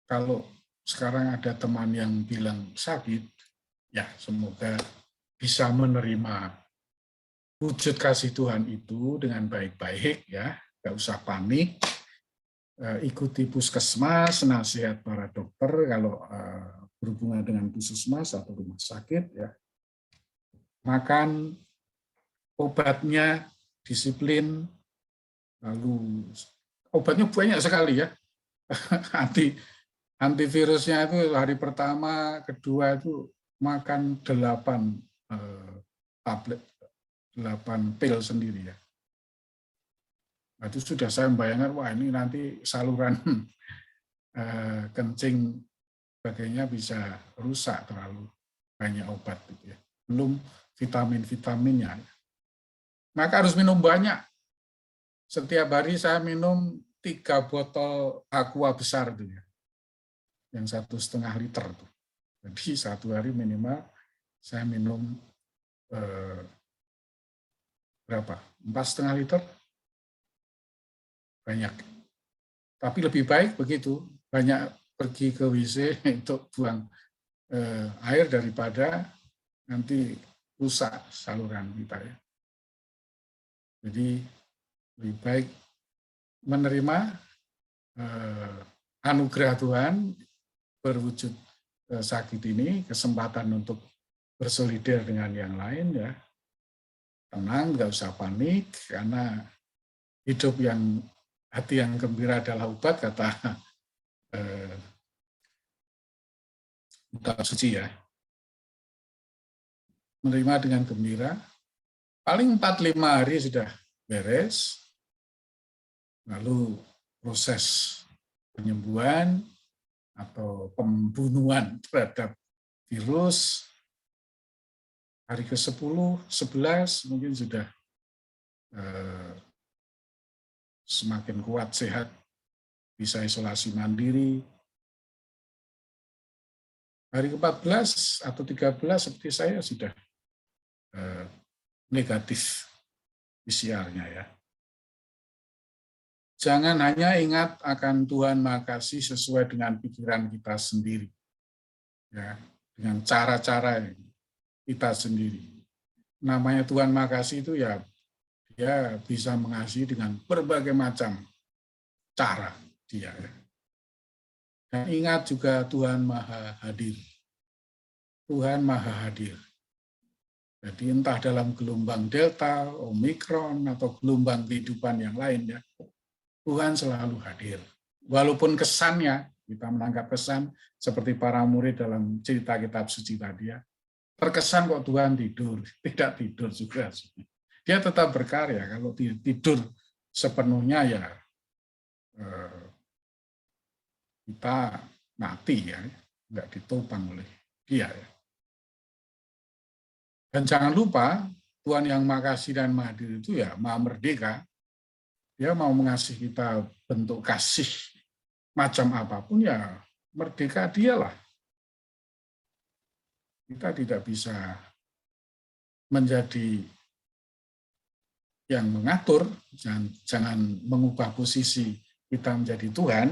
kalau sekarang ada teman yang bilang sakit, ya semoga bisa menerima wujud kasih Tuhan itu dengan baik-baik ya, nggak usah panik. Ikuti puskesmas, nasihat para dokter kalau berhubungan dengan puskesmas atau rumah sakit ya. Makan obatnya disiplin, lalu obatnya banyak sekali ya. Antivirusnya itu hari pertama, kedua itu makan 8 tablet, 8 pil sendiri ya. Nah, itu sudah saya membayangkan, wah ini nanti saluran kencing sebagainya bisa rusak terlalu banyak obat gitu ya. Belum vitamin-vitaminnya. Maka harus minum banyak. Setiap hari saya minum 3 botol aqua besar itu ya. Yang 1,5 liter tuh. Jadi 1 hari minimal saya minum berapa? 4,5 liter. Banyak. Tapi lebih baik begitu, banyak pergi ke WC untuk buang air daripada nanti rusak saluran kita ya. Jadi lebih baik menerima anugerah Tuhan berwujud sakit ini, kesempatan untuk bersolidar dengan yang lain ya. Tenang, nggak usah panik, karena hidup yang hati yang gembira adalah obat, kata kitab suci ya. Menerima dengan gembira, paling 4-5 hari sudah beres, lalu proses penyembuhan atau pembunuhan terhadap virus, hari ke-10, 11 mungkin sudah semakin kuat, sehat, bisa isolasi mandiri. Hari ke-14 atau 13 seperti saya sudah negatif PCR-nya ya. Jangan hanya ingat akan Tuhan Maha Kasih sesuai dengan pikiran kita sendiri. Ya, dengan cara-cara kita sendiri. Namanya Tuhan Maha Kasih itu ya, dia bisa mengasihi dengan berbagai macam cara dia. Dan ingat juga Tuhan Maha Hadir. Tuhan Maha Hadir. Jadi entah dalam gelombang Delta, Omikron, atau gelombang kehidupan yang lain ya, Tuhan selalu hadir. Walaupun kesannya, kita menangkap kesan seperti para murid dalam cerita kitab suci tadi ya, terkesan kok Tuhan tidur. Tidak tidur juga. Dia tetap berkarya. Kalau tidur sepenuhnya ya kita mati ya. nggak ditopang oleh dia. Ya. Dan jangan lupa, Tuhan yang Maha Kasih dan Maha Adil itu ya Maha Merdeka. Dia mau mengasihi kita bentuk kasih macam apapun ya merdeka dialah. Kita tidak bisa menjadi yang mengatur, jangan mengubah posisi kita menjadi Tuhan.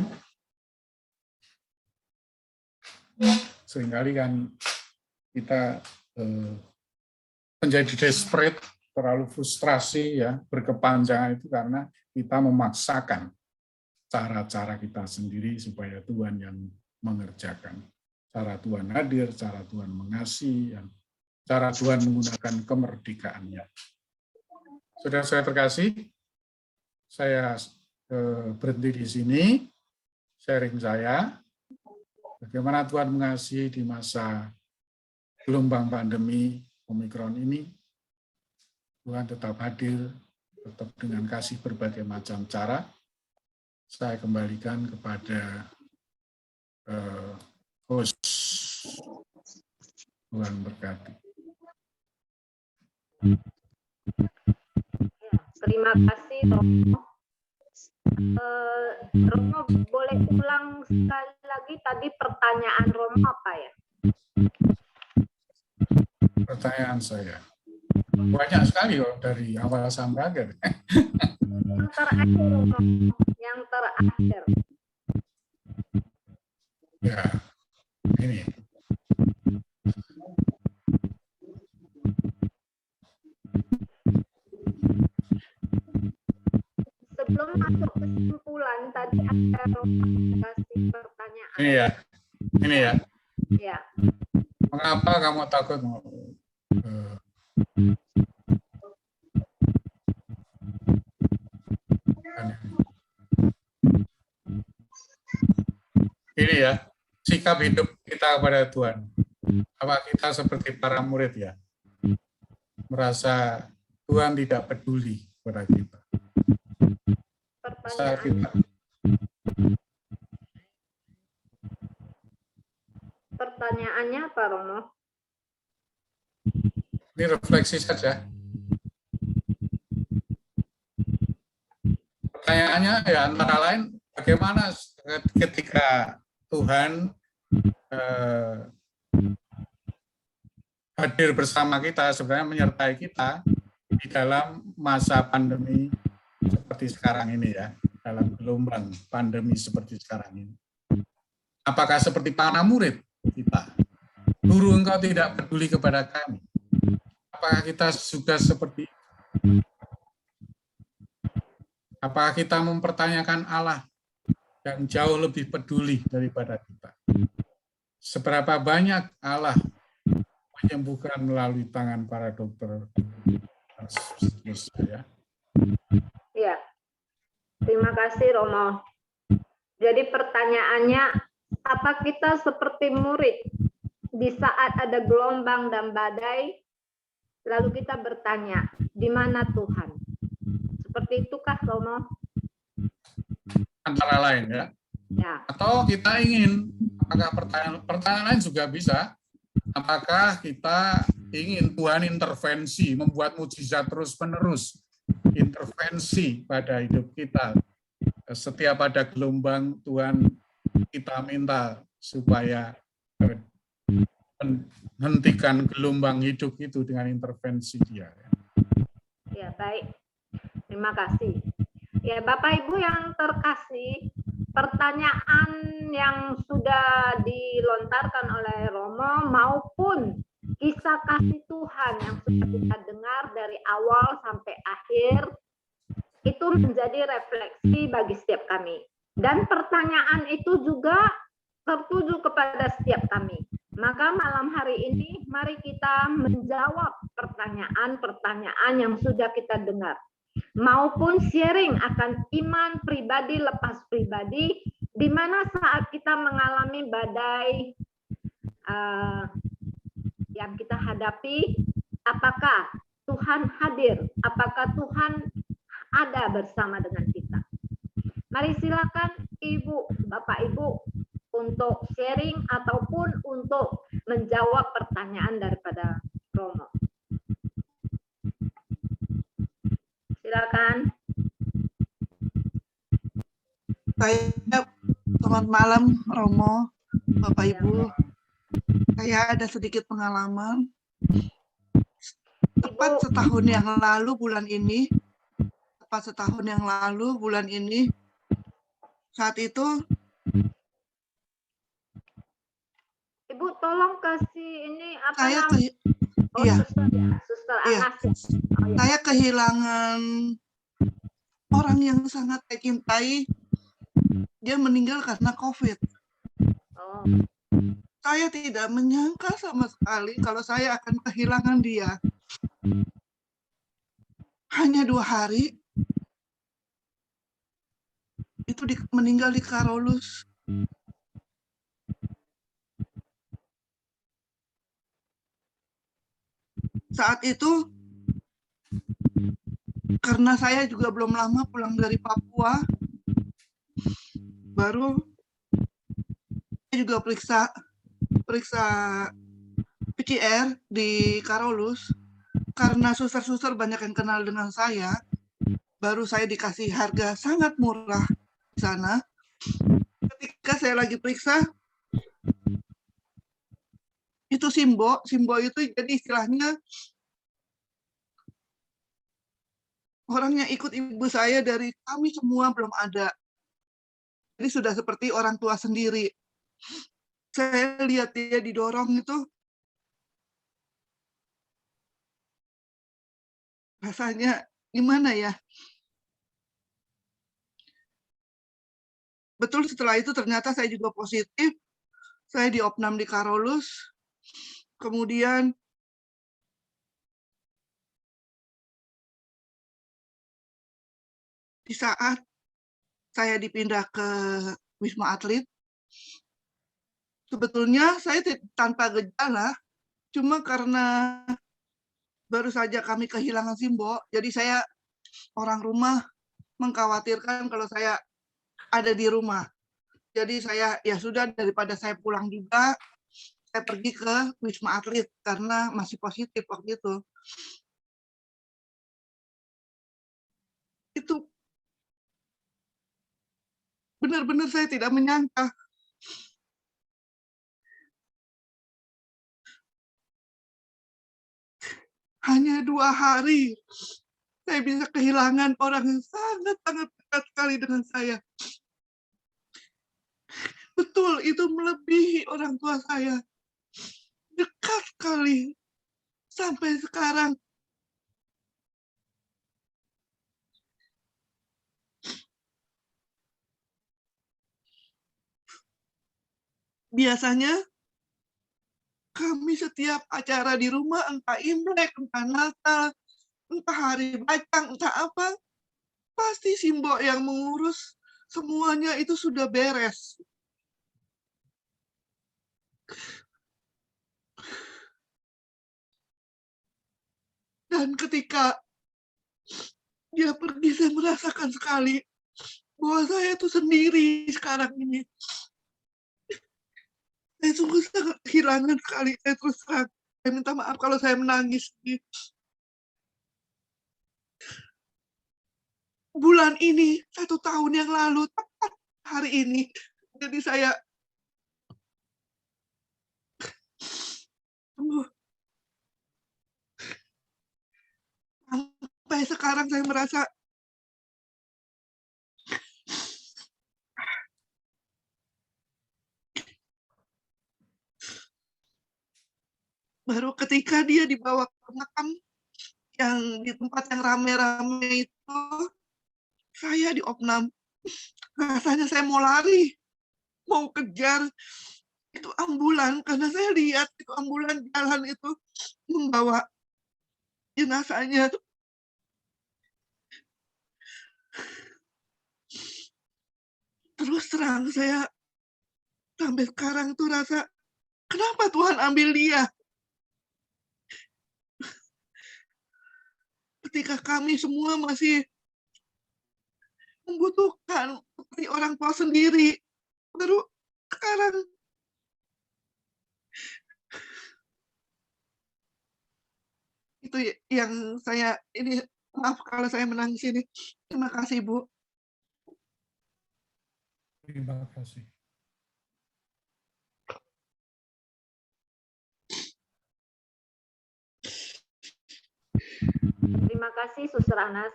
Seringkali kan kita menjadi desperate, terlalu frustrasi, ya, berkepanjangan itu karena kita memaksakan cara-cara kita sendiri supaya Tuhan yang mengerjakan. Cara Tuhan hadir, cara Tuhan mengasihi, cara Tuhan menggunakan kemerdekaannya. Saudara-saudara terkasih, saya berhenti di sini, sharing saya, bagaimana Tuhan mengasihi di masa gelombang pandemi Omikron ini. Tuhan tetap hadir, tetap dengan kasih berbagai macam cara. Saya kembalikan kepada host. Tuhan berkati. Terima kasih, Romo. Romo, boleh ulang sekali lagi tadi pertanyaan Romo apa ya? Pertanyaan saya. Banyak sekali loh dari awal sampai akhir. Yang terakhir, Romo. Yang terakhir. Ya, ini. Sebelum masuk kesimpulan, tadi ada Romo kasih pertanyaan. Ini ya. Ini ya. Ya. Mengapa kamu takut? Ini ya, sikap hidup kita kepada Tuhan. Apa kita seperti para murid ya? Merasa Tuhan tidak peduli kepada kita. Pertanyaannya apa, Romo? Ini refleksi saja. Pertanyaannya ya antara lain, bagaimana ketika Tuhan hadir bersama kita, sebenarnya menyertai kita di dalam masa pandemi seperti sekarang ini ya, dalam gelombang pandemi seperti sekarang ini. Apakah seperti para murid kita? Guru, engkau tidak peduli kepada kami. Apakah kita juga seperti itu? Apakah kita mempertanyakan Allah yang jauh lebih peduli daripada kita? Seberapa banyak Allah menyembuhkan melalui tangan para dokter? Ya, terima kasih, Romo. Jadi pertanyaannya, apa kita seperti murid di saat ada gelombang dan badai, lalu kita bertanya, di mana Tuhan? Seperti itukah, Romo? Antara lain ya. Ya. Atau kita ingin, apakah pertanyaan lain juga bisa, apakah kita ingin Tuhan intervensi, membuat mujizat terus-menerus, intervensi pada hidup kita. Setiap ada gelombang, Tuhan kita minta supaya menghentikan gelombang hidup itu dengan intervensi Dia. Ya, baik. Terima kasih. Ya, Bapak Ibu yang terkasih, pertanyaan yang sudah dilontarkan oleh Romo maupun kisah kasih Tuhan yang sudah kita dengar dari awal sampai akhir, itu menjadi refleksi bagi setiap kami. Dan pertanyaan itu juga tertuju kepada setiap kami. Maka malam hari ini, mari kita menjawab pertanyaan-pertanyaan yang sudah kita dengar. Maupun sharing akan iman pribadi lepas pribadi, di mana saat kita mengalami badai yang kita hadapi, apakah Tuhan hadir? Apakah Tuhan ada bersama dengan kita? Mari silakan Ibu, Bapak Ibu untuk sharing ataupun untuk menjawab pertanyaan daripada Romo. Silakan. Selamat malam, Romo, Bapak Ibu. Saya ada sedikit pengalaman. Tepat setahun yang lalu bulan ini, saat itu Ibu tolong kasih ini apa saya namanya? iya. Suster Iya. Anas. Oh, ya. Saya kehilangan orang yang sangat saya cintai. Dia meninggal karena COVID. Oh. Saya tidak menyangka sama sekali kalau saya akan kehilangan dia. Hanya 2 hari, itu meninggal di Karolus. Saat itu, karena saya juga belum lama pulang dari Papua, baru saya juga periksa PCR di Karolus. Karena suster-suster banyak yang kenal dengan saya, baru saya dikasih harga sangat murah di sana. Ketika saya lagi periksa, itu Simbo itu jadi istilahnya orang yang ikut ibu saya dari kami semua belum ada. Jadi sudah seperti orang tua sendiri. Saya lihat dia didorong itu, rasanya gimana ya? Betul, setelah itu ternyata saya juga positif. Saya diopnam di Karolus. Kemudian di saat saya dipindah ke Wisma Atlet, sebetulnya saya tanpa gejala, cuma karena baru saja kami kehilangan Simbo, jadi saya orang rumah mengkhawatirkan kalau saya ada di rumah. Jadi saya, ya sudah, daripada saya pulang juga, saya pergi ke Wisma Atlet karena masih positif waktu itu. Itu benar-benar saya tidak menyangka. Hanya 2 hari, saya bisa kehilangan orang yang sangat-sangat dekat sekali dengan saya. Betul, itu melebihi orang tua saya. Dekat sekali. Sampai sekarang. Biasanya, kami setiap acara di rumah, entah Imlek, entah Natal, entah Hari Bacang, entah apa, pasti Simbo yang mengurus, semuanya itu sudah beres. Dan ketika dia pergi, saya merasakan sekali bahwa saya itu sendiri sekarang ini. Saya sungguh sangat kehilangan sekali, saya terus terang. Saya minta maaf kalau saya menangis. Bulan ini, 1 tahun yang lalu, tepat hari ini. Jadi saya sampai sekarang saya merasa baru ketika dia dibawa ke makam yang di tempat yang rame-rame itu, saya diopnam. Rasanya saya mau lari, mau kejar itu ambulan, karena saya lihat itu ambulan jalan itu membawa jenazahnya. Terus terang saya sampai sekarang tuh rasa, kenapa Tuhan ambil dia? Ketika kami semua masih membutuhkan seperti orang tua sendiri, baru sekarang itu yang saya ini, maaf kalau saya menangis ini. Terima kasih Bu. Terima kasih. Terima kasih Suster Anas.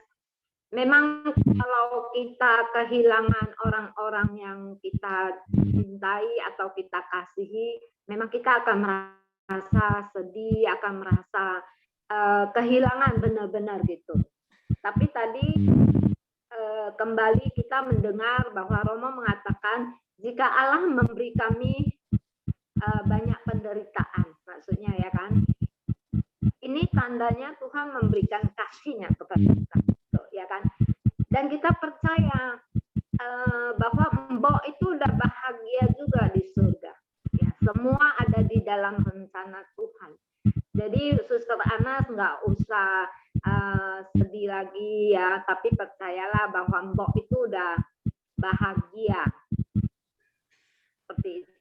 Memang kalau kita kehilangan orang-orang yang kita cintai atau kita kasihi, memang kita akan merasa sedih, akan merasa kehilangan benar-benar gitu. Tapi tadi kembali kita mendengar bahwa Romo mengatakan jika Allah memberi kami banyak penderitaan, maksudnya ya kan, ini tandanya Tuhan memberikan kasih-Nya kepada kita, ya kan? Dan kita percaya bahwa Mbok itu udah bahagia juga di surga. Ya, semua ada di dalam rencana Tuhan. Jadi Suster Anas nggak usah sedih lagi ya, tapi percayalah bahwa Mbok itu udah bahagia. Seperti itu.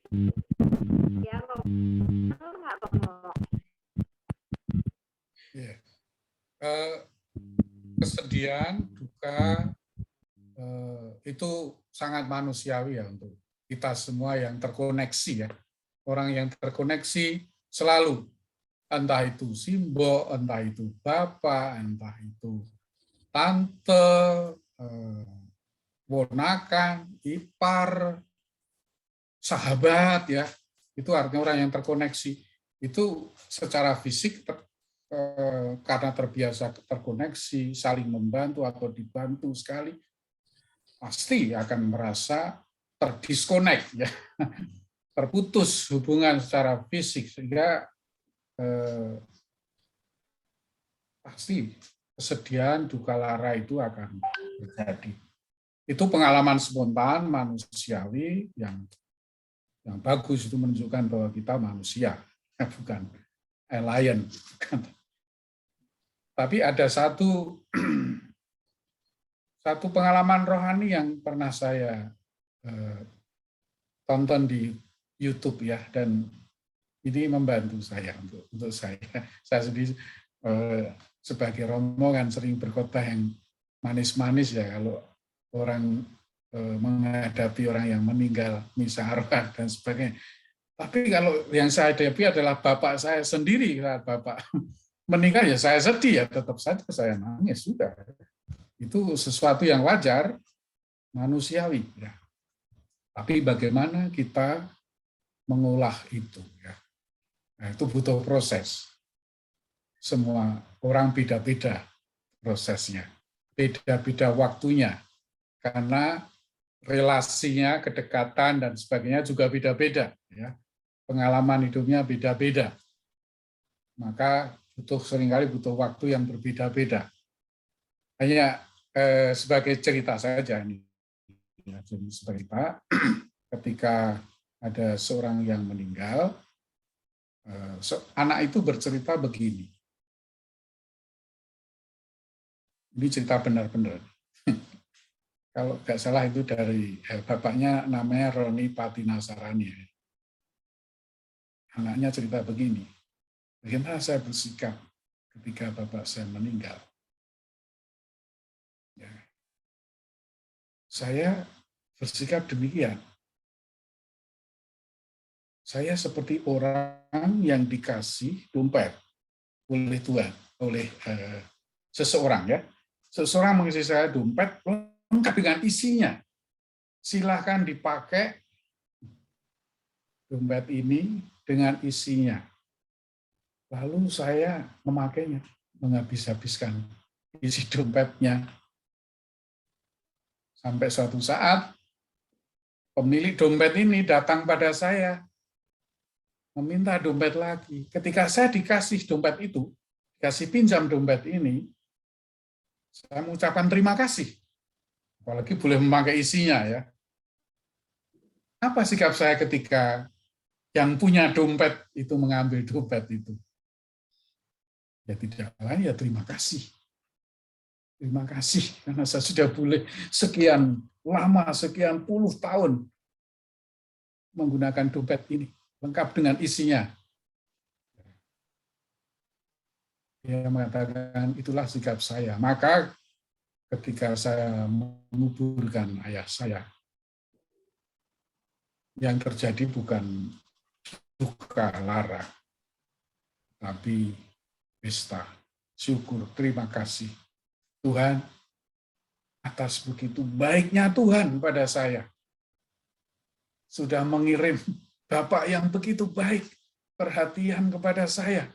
Ya, benar nggak Romo? Ya. Kesedihan, duka itu sangat manusiawi ya untuk kita semua yang terkoneksi ya. Orang yang terkoneksi selalu, entah itu Simbo, entah itu Bapak, entah itu Tante, ponakan, ipar, sahabat ya. Itu artinya orang yang terkoneksi. Itu secara fisik karena terbiasa terkoneksi, saling membantu atau dibantu sekali, pasti akan merasa terdiskonek ya, terputus hubungan secara fisik, sehingga pasti kesedihan, duka lara itu akan terjadi. Itu pengalaman spontan manusiawi yang bagus, itu menunjukkan bahwa kita manusia, bukan alien. Tapi ada satu pengalaman rohani yang pernah saya tonton di YouTube ya, dan ini membantu saya untuk saya. Saya sendiri sebagai Romo kan sering berkhotbah yang manis-manis ya, kalau orang menghadapi orang yang meninggal, misa arwah dan sebagainya. Tapi kalau yang saya hadapi adalah bapak saya sendiri, saat bapak meninggal ya saya sedih ya, tetap saja saya nangis sudah. Itu sesuatu yang wajar, manusiawi ya. Tapi bagaimana kita mengolah itu ya. Nah, itu butuh proses. Semua orang beda-beda prosesnya, beda-beda waktunya, karena relasinya, kedekatan dan sebagainya juga beda-beda ya. Pengalaman hidupnya beda-beda. Maka seringkali butuh waktu yang berbeda-beda. Hanya sebagai cerita saja ini. Ya, jadi sebagai Pak, ketika ada seorang yang meninggal, anak itu bercerita begini. Ini cerita benar-benar. Kalau nggak salah itu dari bapaknya, namanya Roni Patinasarani. Anaknya cerita begini. Bagaimana saya bersikap ketika bapak saya meninggal? Ya. Saya bersikap demikian. Saya seperti orang yang dikasih dompet oleh Tuhan, oleh seseorang ya. Seseorang mengisi saya dompet lengkap dengan isinya. Silahkan dipakai dompet ini dengan isinya. Lalu saya memakainya, menghabis-habiskan isi dompetnya. Sampai suatu saat, pemilik dompet ini datang pada saya, meminta dompet lagi. Ketika saya dikasih dompet itu, dikasih pinjam dompet ini, saya mengucapkan terima kasih. Apalagi boleh memakai isinya ya. Apa sikap saya ketika yang punya dompet itu mengambil dompet itu? Ya tidak lain ya terima kasih. Terima kasih karena saya sudah boleh sekian lama, sekian puluh tahun menggunakan dompet ini, lengkap dengan isinya. Dia mengatakan, itulah sikap saya. Maka ketika saya menguburkan ayah saya, yang terjadi bukan duka lara, tapi pesta, syukur, terima kasih. Tuhan, atas begitu baiknya Tuhan pada saya, sudah mengirim Bapak yang begitu baik, perhatian kepada saya,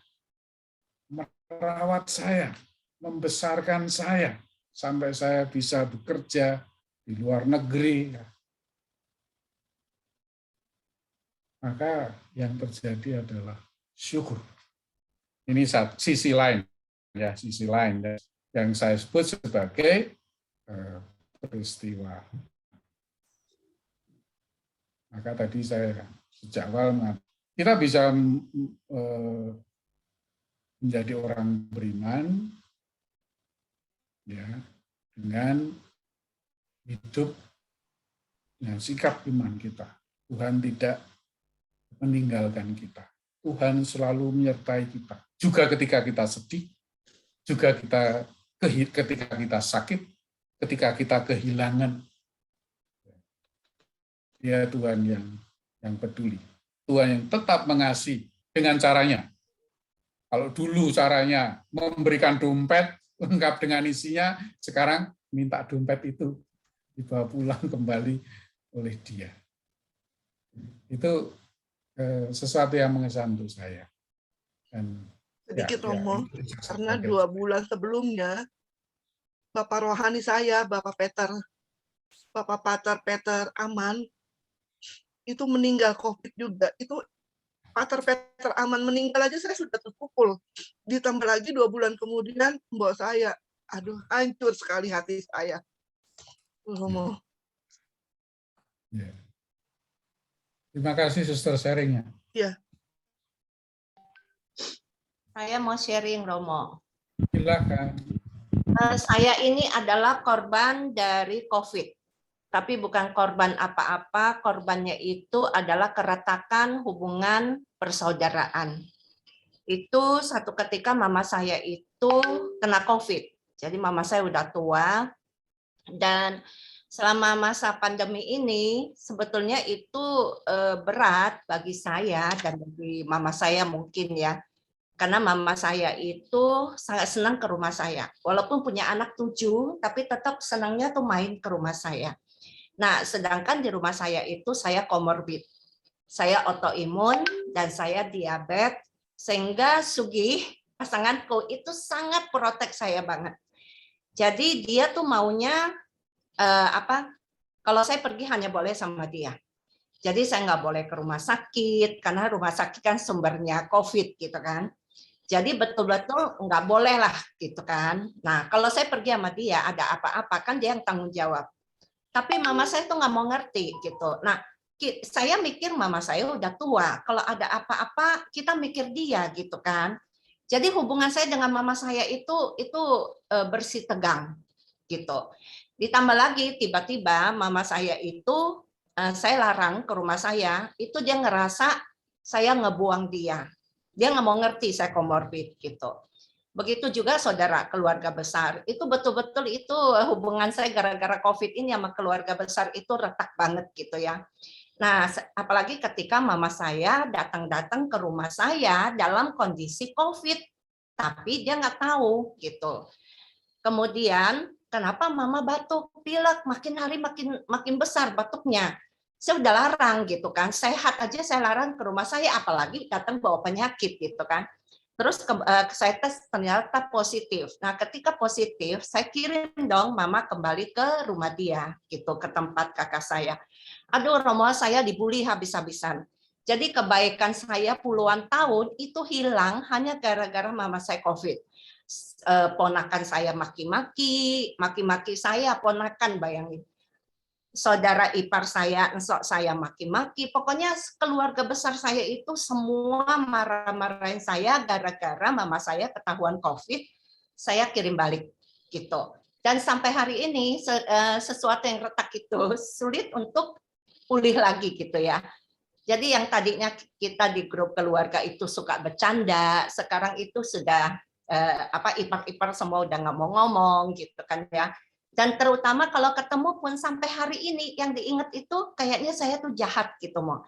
merawat saya, membesarkan saya, sampai saya bisa bekerja di luar negeri. Maka yang terjadi adalah syukur. Ini sisi lain, ya, sisi lain yang saya sebut sebagai peristiwa. Maka tadi saya sejak awal kita bisa menjadi orang beriman, ya, dengan hidup dengan sikap iman kita. Tuhan tidak meninggalkan kita. Tuhan selalu menyertai kita. Juga ketika kita sedih, juga ketika kita sakit, ketika kita kehilangan. Dia Tuhan yang peduli. Tuhan yang tetap mengasihi dengan caranya. Kalau dulu caranya memberikan dompet lengkap dengan isinya, sekarang minta dompet itu dibawa pulang kembali oleh Dia. Itu sesuatu yang mengesan untuk saya. Dan sedikit Romo, karena 2 bulan sebelumnya Bapak rohani saya, Bapak Pater Peter Aman, itu meninggal COVID juga. Itu Pater Peter Aman meninggal aja saya sudah terpukul. Ditambah lagi 2 bulan kemudian mbok saya, aduh hancur sekali hati saya. Romo. Ya. Terima kasih Suster sharingnya. Ya. Saya mau sharing, Romo. Silakan. Saya ini adalah korban dari COVID. Tapi bukan korban apa-apa, korbannya itu adalah keretakan hubungan persaudaraan. Itu satu ketika mama saya itu kena COVID. Jadi mama saya udah tua, dan selama masa pandemi ini sebetulnya itu berat bagi saya dan bagi mama saya mungkin ya. Karena mama saya itu sangat senang ke rumah saya. Walaupun punya anak 7, tapi tetap senangnya tuh main ke rumah saya. Nah, sedangkan di rumah saya itu saya komorbid. Saya autoimun dan saya diabetes, sehingga Sugih, pasanganku, itu sangat protek saya banget. Jadi dia tuh maunya kalau saya pergi hanya boleh sama dia. Jadi saya nggak boleh ke rumah sakit, karena rumah sakit kan sumbernya COVID gitu kan. Jadi betul-betul nggak boleh lah gitu kan. Nah, kalau saya pergi sama dia, ada apa-apa kan dia yang tanggung jawab. Tapi mama saya tuh nggak mau ngerti gitu. Nah, saya mikir mama saya udah tua. Kalau ada apa-apa kita mikir dia gitu kan. Jadi hubungan saya dengan mama saya itu bersih tegang gitu. Ditambah lagi tiba-tiba mama saya itu saya larang ke rumah saya. Itu dia ngerasa saya ngebuang dia. Dia nggak mau ngerti saya komorbid gitu. Begitu juga saudara keluarga besar, itu betul-betul itu hubungan saya gara-gara COVID ini sama keluarga besar itu retak banget gitu ya. Nah, apalagi ketika mama saya datang-datang ke rumah saya dalam kondisi COVID, tapi dia nggak tahu gitu. Kemudian kenapa mama batuk, pilek, makin hari makin besar batuknya. Saya udah larang gitu kan, sehat aja saya larang ke rumah saya, apalagi datang bawa penyakit gitu kan. Terus saya tes ternyata positif. Nah, ketika positif, saya kirim dong mama kembali ke rumah dia, gitu, ke tempat kakak saya. Aduh, Romo, saya dibully habis-habisan. Jadi kebaikan saya puluhan tahun itu hilang hanya gara-gara mama saya COVID. Ponakan saya maki-maki saya ponakan, bayangin. Saudara ipar saya, saya maki-maki, pokoknya keluarga besar saya itu semua marah-marahin saya gara-gara mama saya ketahuan COVID, saya kirim balik gitu. Dan sampai hari ini sesuatu yang retak itu sulit untuk pulih lagi gitu ya. Jadi yang tadinya kita di grup keluarga itu suka bercanda, sekarang itu sudah ipar-ipar semua udah nggak mau ngomong gitu kan ya. Dan terutama kalau ketemu pun sampai hari ini yang diingat itu kayaknya saya tuh jahat gitu mau.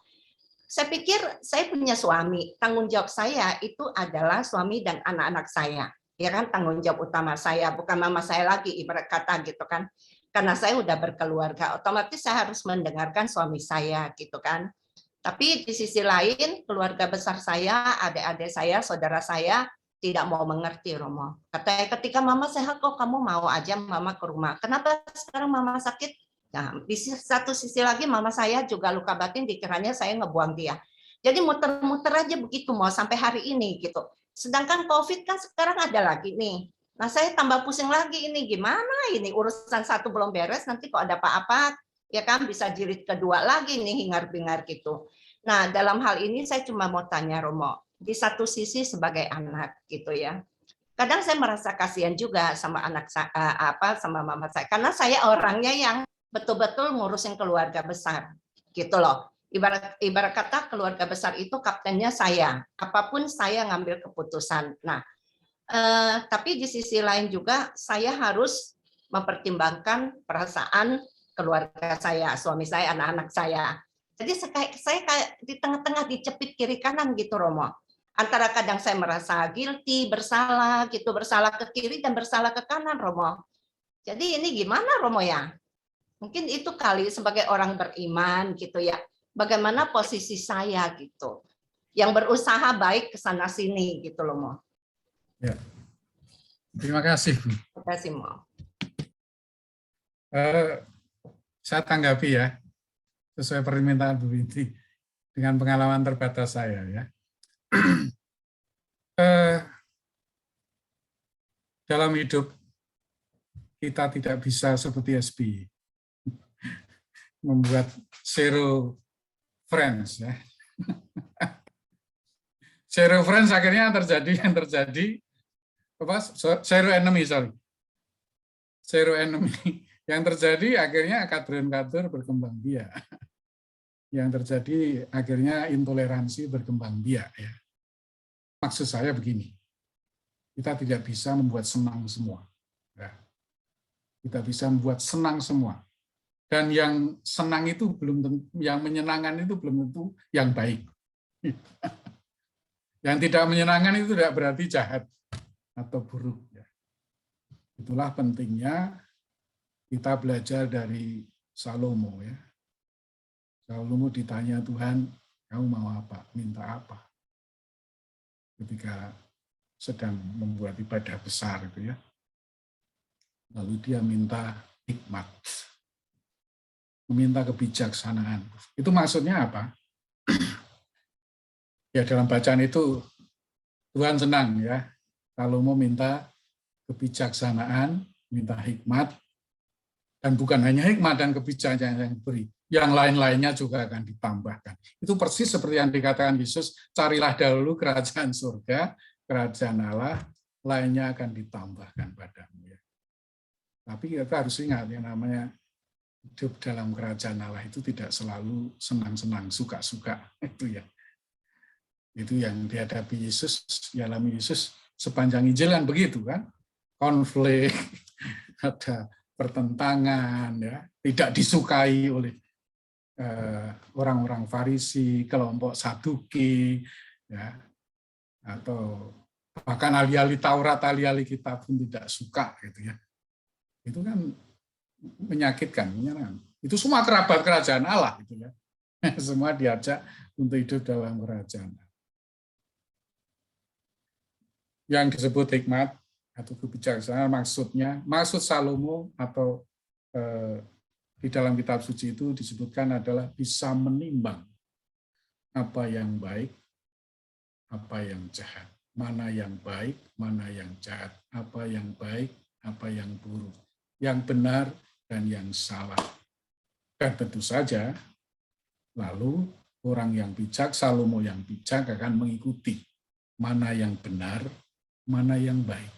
Saya pikir saya punya suami, tanggung jawab saya itu adalah suami dan anak-anak saya. Ya kan, tanggung jawab utama saya, bukan mama saya lagi ibarat kata gitu kan. Karena saya udah berkeluarga, otomatis saya harus mendengarkan suami saya gitu kan. Tapi di sisi lain, keluarga besar saya, adik-adik saya, saudara saya, tidak mau mengerti, Romo. Katanya, ketika mama sehat kok kamu mau aja mama ke rumah. Kenapa sekarang mama sakit? Nah, di satu sisi lagi mama saya juga luka batin, dikiranya saya ngebuang dia. Jadi muter-muter aja begitu mau sampai hari ini gitu. Sedangkan COVID kan sekarang ada lagi nih. Nah, saya tambah pusing lagi ini gimana ini urusan satu belum beres, nanti kok ada apa-apa ya kan bisa jilid kedua lagi nih hingar-bingar gitu. Nah, dalam hal ini saya cuma mau tanya Romo, di satu sisi sebagai anak gitu ya. Kadang saya merasa kasihan juga sama anak saya, sama mama saya karena saya orangnya yang betul-betul ngurusin keluarga besar gitu loh. Ibarat kata keluarga besar itu kaptennya saya. Apapun saya ngambil keputusan. Nah, tapi di sisi lain juga saya harus mempertimbangkan perasaan keluarga saya, suami saya, anak-anak saya. Jadi saya kayak di tengah-tengah dicepit kiri kanan gitu Romo. Antara kadang saya merasa guilty, bersalah gitu, bersalah ke kiri dan bersalah ke kanan Romo. Jadi ini gimana Romo ya? Mungkin itu kali sebagai orang beriman gitu ya. Bagaimana posisi saya gitu. Yang berusaha baik ke sana sini gitu loh Mo. Ya. Terima kasih, Bu. Terima kasih Mo. Saya tanggapi ya, sesuai permintaan Bu Winti, dengan pengalaman terbatas saya ya. Dalam hidup kita tidak bisa seperti SBY, membuat zero friends ya. Zero friends akhirnya yang terjadi apa? Zero enemy, sorry. Zero enemy. Yang terjadi akhirnya kader berkembang biak. Yang terjadi akhirnya intoleransi berkembang biak ya. Maksud saya begini, kita tidak bisa membuat senang semua. Ya. Kita bisa membuat senang semua. Dan yang senang itu belum tentu, yang menyenangkan itu belum tentu yang baik. Yang tidak menyenangkan itu tidak berarti jahat atau buruk. Ya. Itulah pentingnya kita belajar dari Salomo ya. Salomo ditanya Tuhan, kamu mau apa? Minta apa? Ketika sedang membuat ibadah besar itu ya. Lalu dia minta hikmat. Meminta kebijaksanaan. Itu maksudnya apa? Ya dalam bacaan itu Tuhan senang ya. Salomo minta kebijaksanaan, minta hikmat. Dan bukan hanya hikmat dan kebijaksanaan yang diberi, yang lain-lainnya juga akan ditambahkan. Itu persis seperti yang dikatakan Yesus, carilah dahulu kerajaan surga, kerajaan Allah, lainnya akan ditambahkan padamu. Ya. Tapi kita harus ingat yang namanya hidup dalam kerajaan Allah itu tidak selalu senang-senang, suka-suka. Itu ya. Itu yang dihadapi Yesus, dialami Yesus sepanjang Injil kan begitu kan. Konflik, ada pertentangan, ya, tidak disukai oleh orang-orang Farisi, kelompok Saduki, ya, atau bahkan ahli-ahli Taurat, ahli-ahli kitab pun tidak suka, gitu ya. Itu kan menyakitkan, menyenangkan. Itu semua kerabat kerajaan Allah, gitu ya. Semua diajak untuk hidup dalam kerajaan. Yang disebut hikmat atau kebijaksanaan maksud Salomo atau di dalam kitab suci itu disebutkan adalah bisa menimbang apa yang baik, apa yang jahat, mana yang baik, mana yang jahat, apa yang baik, apa yang buruk, yang benar dan yang salah. Dan tentu saja lalu orang yang bijak, Salomo yang bijak akan mengikuti mana yang benar, mana yang baik.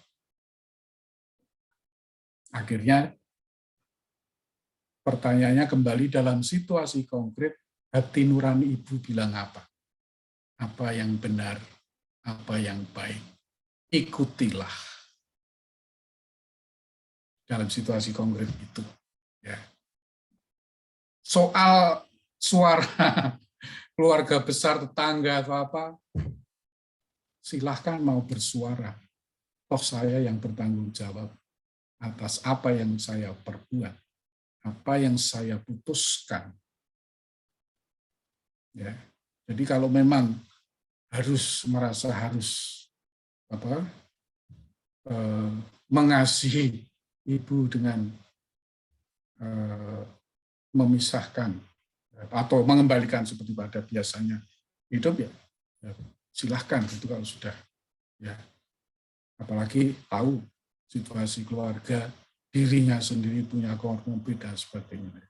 Akhirnya pertanyaannya kembali dalam situasi konkret, hati nurani ibu bilang apa? Apa yang benar, apa yang baik. Ikutilah. Dalam situasi konkret itu. Ya. Soal suara keluarga besar, tetangga atau apa, silahkan mau bersuara. Toh saya yang bertanggung jawab atas apa yang saya perbuat, apa yang saya putuskan. Ya. Jadi kalau memang merasa harus mengasihi ibu dengan memisahkan atau mengembalikan seperti pada biasanya hidup, ya silahkan itu kalau sudah, ya apalagi tahu situasi keluarga, dirinya sendiri punya komorbid dan sebagainya.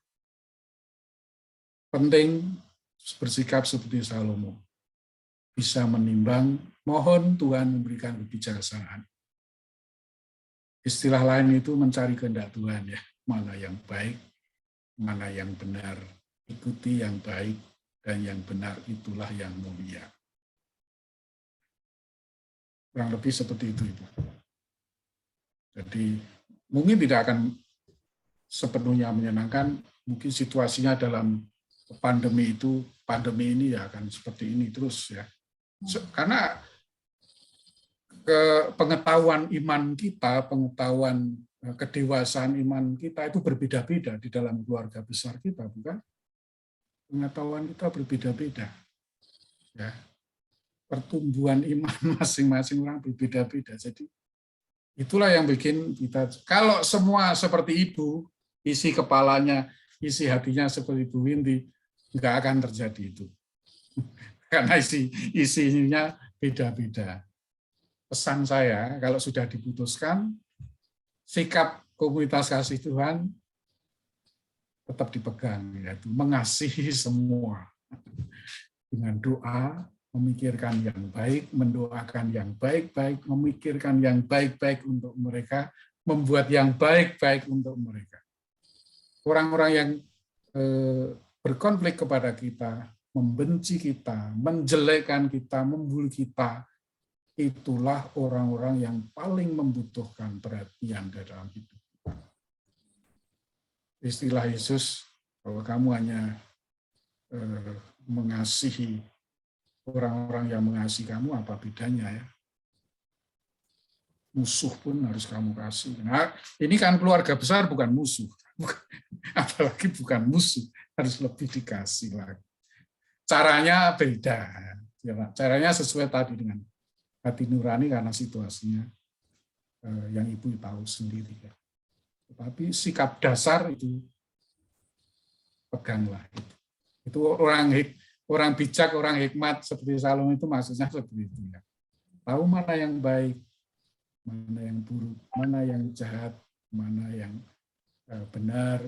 Penting bersikap seperti Salomo, bisa menimbang, mohon Tuhan memberikan kebijaksanaan. Istilah lain itu mencari kehendak Tuhan, ya, mana yang baik, mana yang benar, ikuti yang baik, dan yang benar itulah yang mulia. Kurang lebih seperti itu, Ibu. Jadi mungkin tidak akan sepenuhnya menyenangkan, mungkin situasinya dalam pandemi ini ya akan seperti ini terus, ya. Karena pengetahuan iman kita, pengetahuan kedewasaan iman kita itu berbeda-beda di dalam keluarga besar kita, bukan? Pengetahuan kita berbeda-beda. Ya. Pertumbuhan iman masing-masing orang berbeda-beda. Jadi itulah yang bikin kita, kalau semua seperti ibu, isi kepalanya, isi hatinya seperti Bu Windy, nggak akan terjadi itu. Karena isinya beda-beda. Pesan saya, kalau sudah diputuskan, sikap komunitas kasih Tuhan tetap dipegang, yaitu mengasihi semua. Dengan doa, memikirkan yang baik, mendoakan yang baik-baik, memikirkan yang baik-baik untuk mereka, membuat yang baik-baik untuk mereka. Orang-orang yang berkonflik kepada kita, membenci kita, menjelekkan kita, membuli kita, itulah orang-orang yang paling membutuhkan perhatian dalam hidup. Istilah Yesus, bahwa kamu hanya mengasihi orang-orang yang mengasihi kamu, apa bedanya, ya? Musuh pun harus kamu kasih. Nah, ini kan keluarga besar bukan musuh. Apalagi bukan musuh, harus lebih dikasih lagi. Caranya beda. Caranya sesuai tadi dengan hati nurani karena situasinya yang ibu tahu sendiri. Tetapi sikap dasar itu peganglah. Itu orang bijak, orang hikmat seperti Salomo itu maksudnya seperti itu. Ya. Tahu mana yang baik, mana yang buruk, mana yang jahat, mana yang benar,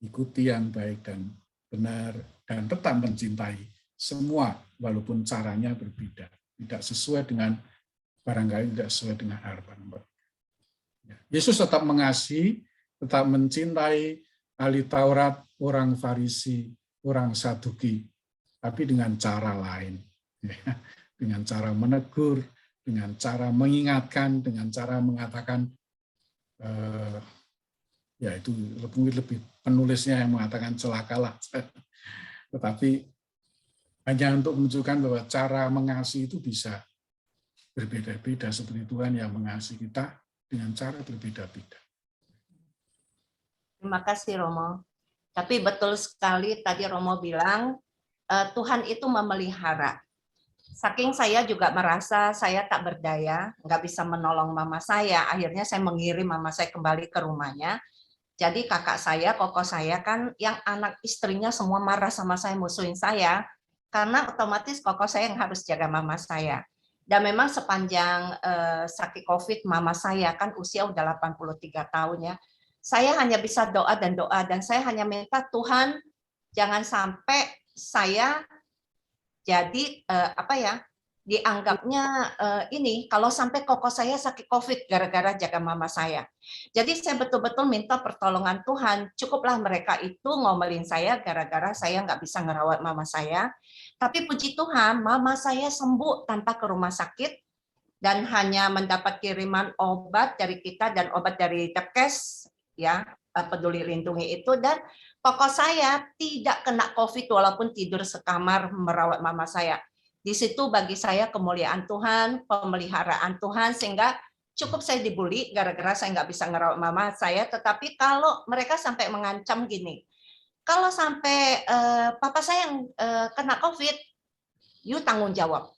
ikuti yang baik dan benar, dan tetap mencintai semua walaupun caranya berbeda, tidak sesuai dengan, barangkali tidak sesuai dengan harapan mereka. Yesus tetap mengasihi, tetap mencintai ahli Taurat, orang Farisi, orang Saduki, tapi dengan cara lain, dengan cara menegur, dengan cara mengingatkan, dengan cara mengatakan, ya itu lebih penulisnya yang mengatakan celakalah. Tetapi hanya untuk menunjukkan bahwa cara mengasihi itu bisa berbeda-beda seperti Tuhan yang mengasihi kita dengan cara berbeda-beda. Terima kasih Romo. Tapi betul sekali tadi Romo bilang Tuhan itu memelihara. Saking saya juga merasa saya tak berdaya, nggak bisa menolong mama saya. Akhirnya saya mengirim mama saya kembali ke rumahnya. Jadi kakak saya, koko saya kan yang anak istrinya semua marah sama saya, musuhin saya. Karena otomatis koko saya yang harus jaga mama saya. Dan memang sepanjang sakit COVID mama saya kan usia udah 83 tahun ya. Saya hanya bisa doa dan saya hanya minta Tuhan jangan sampai saya jadi dianggapnya ini kalau sampai koko saya sakit COVID gara-gara jaga mama saya. Jadi saya betul-betul minta pertolongan Tuhan. Cukuplah mereka itu ngomelin saya gara-gara saya nggak bisa ngerawat mama saya. Tapi puji Tuhan, mama saya sembuh tanpa ke rumah sakit dan hanya mendapat kiriman obat dari kita dan obat dari Depkes, ya, Peduli Lindungi itu, dan koko saya tidak kena COVID walaupun tidur sekamar merawat mama saya. Di situ bagi saya kemuliaan Tuhan, pemeliharaan Tuhan, sehingga cukup saya dibully gara-gara saya nggak bisa ngerawat mama saya. Tetapi kalau mereka sampai mengancam gini, kalau sampai papa saya yang kena COVID, you tanggung jawab.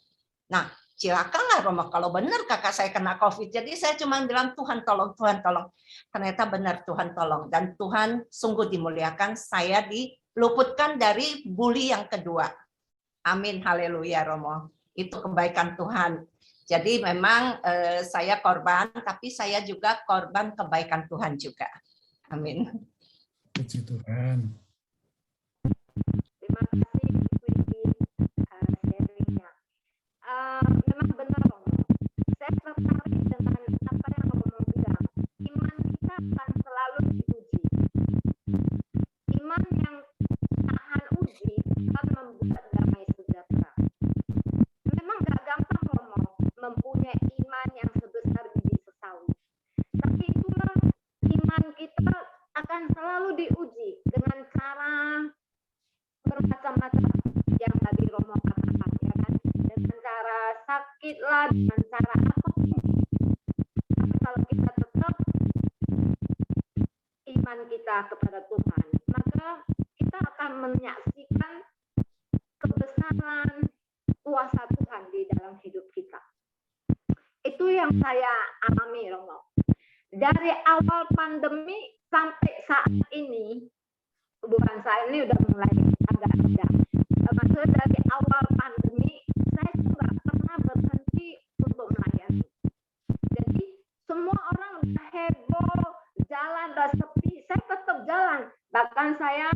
Nah, silakanlah Romo, kalau benar kakak saya kena COVID. Jadi saya cuma bilang, Tuhan tolong, Tuhan tolong. Ternyata benar Tuhan tolong. Dan Tuhan sungguh dimuliakan, saya diluputkan dari bully yang kedua. Amin, haleluya Romo. Itu kebaikan Tuhan. Jadi memang saya korban, tapi saya juga korban kebaikan Tuhan juga. Amin. Puji Tuhan. Terima kasih Bu Ibi sharingnya. Memang benar Romo. Saya tertarik dengan apa yang Romo bilang. Iman kita akan selalu diuji. Iman yang tahan uji akan membuat damai sejahtera. Memang gak gampang Romo mempunyai iman yang sebesar biji sesawi. Tapi itulah iman kita akan selalu diuji dengan cara bermacam-macam yang tadi Romo katakan, ya kan? Dengan cara sakit lah, dengan cara apapun. Tapi kalau kita tetap iman kita kepada Tuhan, maka kita akan menyaksikan kebesaran kuasa Tuhan di dalam hidup kita. Itu yang saya alami, Romo. Dari awal pandemi sampai saat ini, bukan saat ini udah mulai agak reda. Maksudnya dari awal pandemi, saya juga pernah berhenti untuk melayani. Jadi semua orang udah heboh, jalan udah sepi, saya tetap jalan. Bahkan saya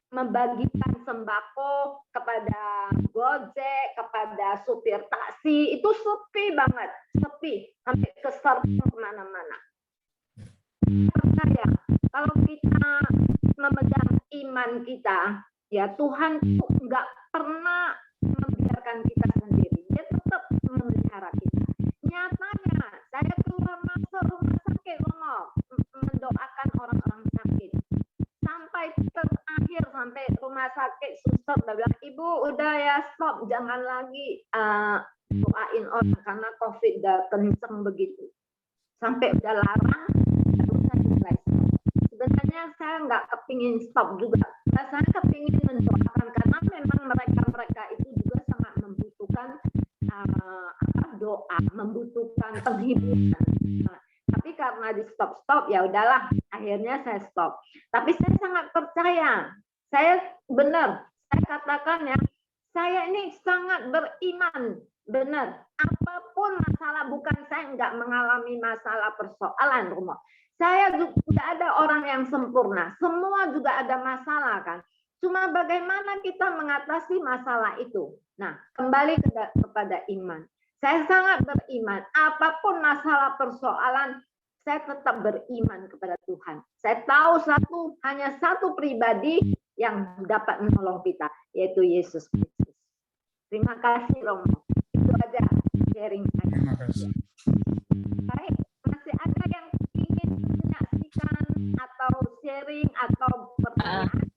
membagikan sembako kepada Gojek, kepada supir taksi, itu sepi banget, sepi sampai ke Serpong kemana-mana. Percaya kalau kita memegang iman kita, ya Tuhan tuh nggak pernah membiarkan kita sendiri, Dia tetap memelihara kita. Nyatanya saya keluar masuk rumah sakit, Romo, mendoakan orang-orang sakit. Sampai terakhir, sampai rumah sakit suster udah bilang, Ibu udah ya stop, jangan lagi doain orang karena COVID udah kenceng begitu. Sampai udah larang, baru saya mulai stop. Sebenarnya saya nggak kepingin stop juga. Saya kepingin mendoakan karena memang mereka itu juga sangat membutuhkan doa, membutuhkan penghiburan. Tapi karena di stop ya udahlah, akhirnya saya stop. Tapi saya sangat percaya, saya benar, saya katakan ya, saya ini sangat beriman, benar. Apapun masalah, bukan saya nggak mengalami masalah persoalan, Romo. Saya juga ada orang yang sempurna, semua juga ada masalah kan. Cuma bagaimana kita mengatasi masalah itu. Nah, kembali kepada iman. Saya sangat beriman, apapun masalah persoalan, saya tetap beriman kepada Tuhan. Saya tahu hanya satu pribadi yang dapat menolong kita, yaitu Yesus Kristus. Terima kasih Romo. Itu aja sharing saya. Terima kasih. Baik, masih ada yang ingin menyaksikan atau sharing atau pertanyaan?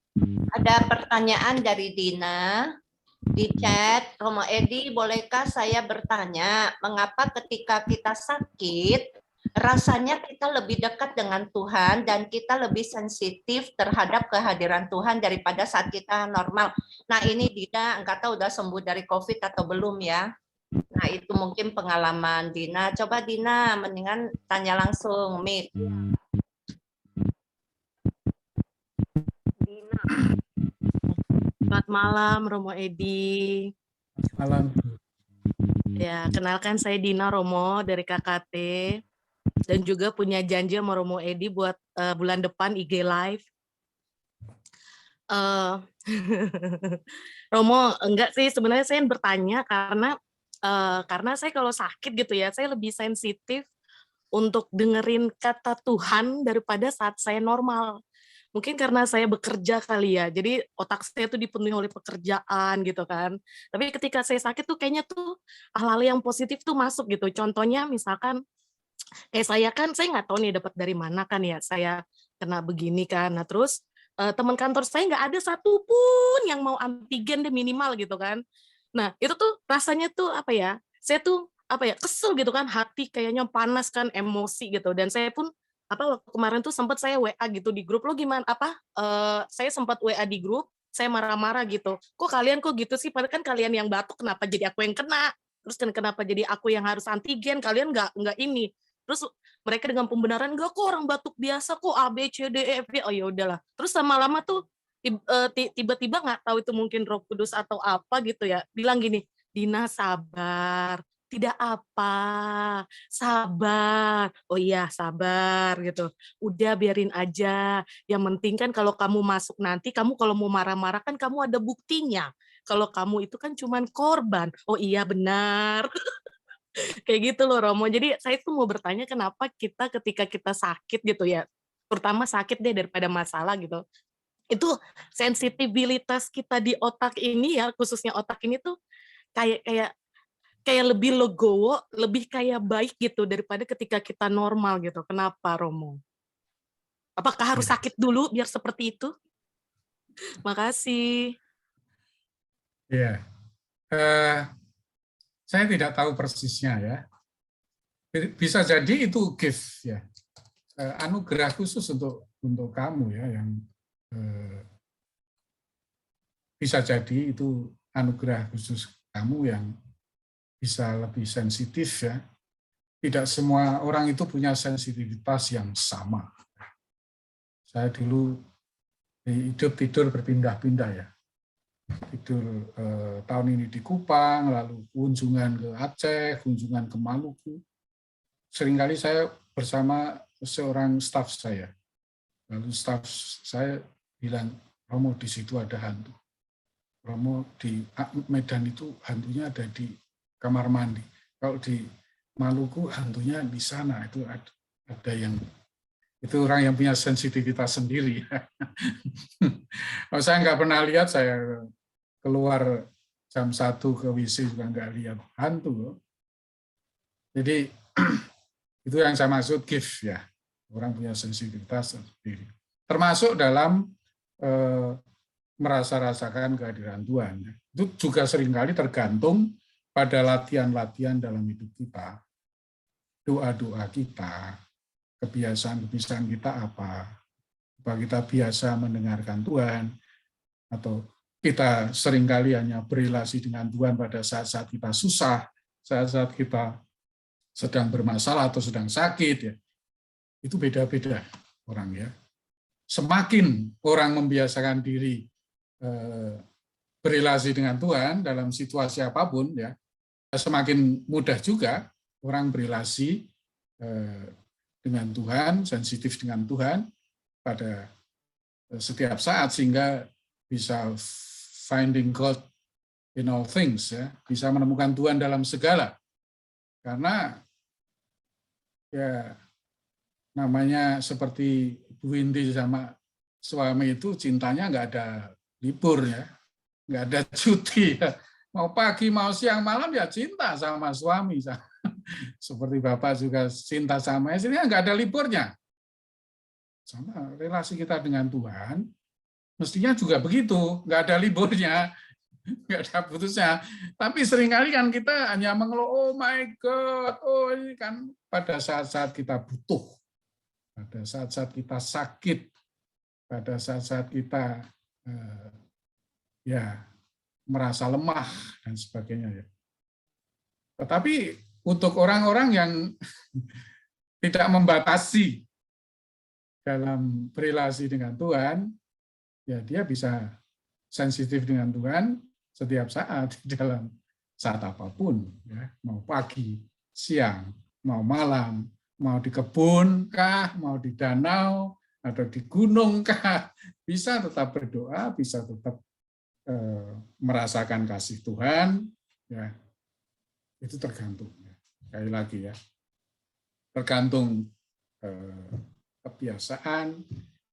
Ada pertanyaan dari Dina di chat. Romo Edi, bolehkah saya bertanya, mengapa ketika kita sakit, rasanya kita lebih dekat dengan Tuhan dan kita lebih sensitif terhadap kehadiran Tuhan daripada saat kita normal? Nah ini Dina, enggak tahu udah sembuh dari COVID atau belum ya. Nah itu mungkin pengalaman Dina. Coba Dina, mendingan tanya langsung, Mit. Dina. Selamat malam, Romo Edi. Malam. Ya, kenalkan saya Dina Romo dari KKT dan juga punya janji sama Romo Edi buat bulan depan IG Live. Eh, Romo, enggak sih, sebenarnya saya bertanya karena saya kalau sakit gitu ya, saya lebih sensitif untuk dengerin kata Tuhan daripada saat saya normal. Mungkin karena saya bekerja kali ya, jadi otak saya tuh dipenuhi oleh pekerjaan gitu kan. Tapi ketika saya sakit tuh kayaknya tuh hal-hal yang positif tuh masuk gitu. Contohnya misalkan kayak saya nggak tahu nih dapat dari mana kan ya, saya kena begini kan. Nah terus teman kantor saya nggak ada satupun yang mau antigen deh minimal gitu kan. Nah itu tuh rasanya tuh apa ya, saya tuh apa ya, kesel gitu kan, hati kayaknya panas kan, emosi gitu. Dan saya pun apa waktu kemarin tuh sempat saya WA gitu di grup, lo gimana apa, saya sempat WA di grup, saya marah-marah gitu. Kok kalian kok gitu sih, padahal kan kalian yang batuk, kenapa jadi aku yang kena? Terus kan kenapa jadi aku yang harus antigen, kalian nggak ini. Terus mereka dengan pembenaran, enggak kok orang batuk biasa kok, A, B, C, D, E, F, G. Oh ya udahlah. Terus lama-lama tuh tiba-tiba nggak tahu itu mungkin Roh Kudus atau apa gitu ya, bilang gini, Dina sabar, tidak apa, sabar. Oh iya sabar gitu. Udah biarin aja. Yang penting kan kalau kamu masuk nanti, kamu kalau mau marah-marah kan kamu ada buktinya. Kalau kamu itu kan cuman korban. Oh iya benar. Kayak gitu loh Romo. Jadi saya tuh mau bertanya kenapa kita ketika kita sakit gitu ya, terutama sakit deh daripada masalah gitu, itu sensitivitas kita di otak ini ya, khususnya otak ini tuh kayak kayak kayak lebih legowo, lebih kayak baik gitu daripada ketika kita normal gitu. Kenapa Romo? Apakah harus Ya. sakit dulu biar seperti itu? Makasih. Iya. Saya tidak tahu persisnya ya. Bisa jadi itu gift ya, anugerah khusus untuk kamu ya, yang bisa jadi itu anugerah khusus kamu yang bisa lebih sensitif ya. Tidak semua orang itu punya sensitivitas yang sama. Saya dulu hidup tidur berpindah-pindah ya. Tidur tahun ini di Kupang, lalu kunjungan ke Aceh, kunjungan ke Maluku. Seringkali saya bersama seorang staf saya. Lalu staf saya bilang, Romo di situ ada hantu. Romo di Medan itu hantunya ada di kamar mandi. Kalau di Maluku hantunya di sana, itu ada yang, itu orang yang punya sensitivitas sendiri. Kalau saya nggak pernah lihat, saya keluar jam 1 ke WC juga nggak lihat hantu. Jadi itu yang saya maksud gift ya. Orang punya sensitivitas sendiri. Termasuk dalam merasa-rasakan kehadiran Tuhan. Itu juga seringkali tergantung pada latihan-latihan dalam hidup kita. Doa-doa kita, kebiasaan-kebiasaan kita apa. Apa kita biasa mendengarkan Tuhan, atau kita seringkali hanya berrelasi dengan Tuhan pada saat-saat kita susah, saat-saat kita sedang bermasalah atau sedang sakit ya. Itu beda-beda orang ya. Semakin orang membiasakan diri berrelasi dengan Tuhan dalam situasi apapun ya, semakin mudah juga orang berrelasi dengan Tuhan, sensitif dengan Tuhan pada setiap saat, sehingga bisa finding God in all things ya, bisa menemukan Tuhan dalam segala. Karena ya namanya seperti Bu Windy sama suami itu cintanya nggak ada libur ya, nggak ada cuti ya. Mau pagi mau siang malam ya cinta sama suami. Seperti Bapak juga cinta sama istrinya, nggak ada liburnya. Sama relasi kita dengan Tuhan, mestinya juga begitu, nggak ada liburnya, nggak ada putusnya. Tapi seringkali kan kita hanya mengeluh, oh my God, oh ini kan pada saat-saat kita butuh, pada saat-saat kita sakit, pada saat-saat kita ya merasa lemah dan sebagainya ya. Tetapi untuk orang-orang yang tidak membatasi dalam berrelasi dengan Tuhan, ya dia bisa sensitif dengan Tuhan setiap saat, dalam saat apapun, ya, mau pagi, siang, mau malam, mau di kebun kah, mau di danau, atau di gunung kah, bisa tetap berdoa, bisa tetap merasakan kasih Tuhan, ya itu tergantung. Sekali lagi ya, tergantung kebiasaan,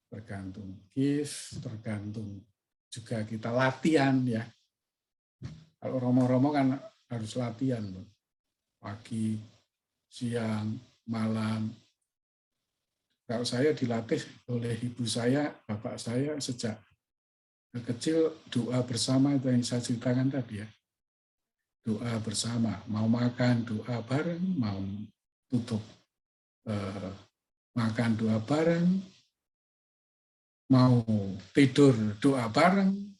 tergantung gift, tergantung juga kita latihan ya. Kalau romo-romo kan harus latihan loh. Pagi, siang, malam. Kalau saya dilatih oleh ibu saya, bapak saya sejak kecil, doa bersama itu yang saya ceritakan tadi ya. Doa bersama, mau makan doa bareng, mau tutup makan doa bareng, mau tidur doa bareng,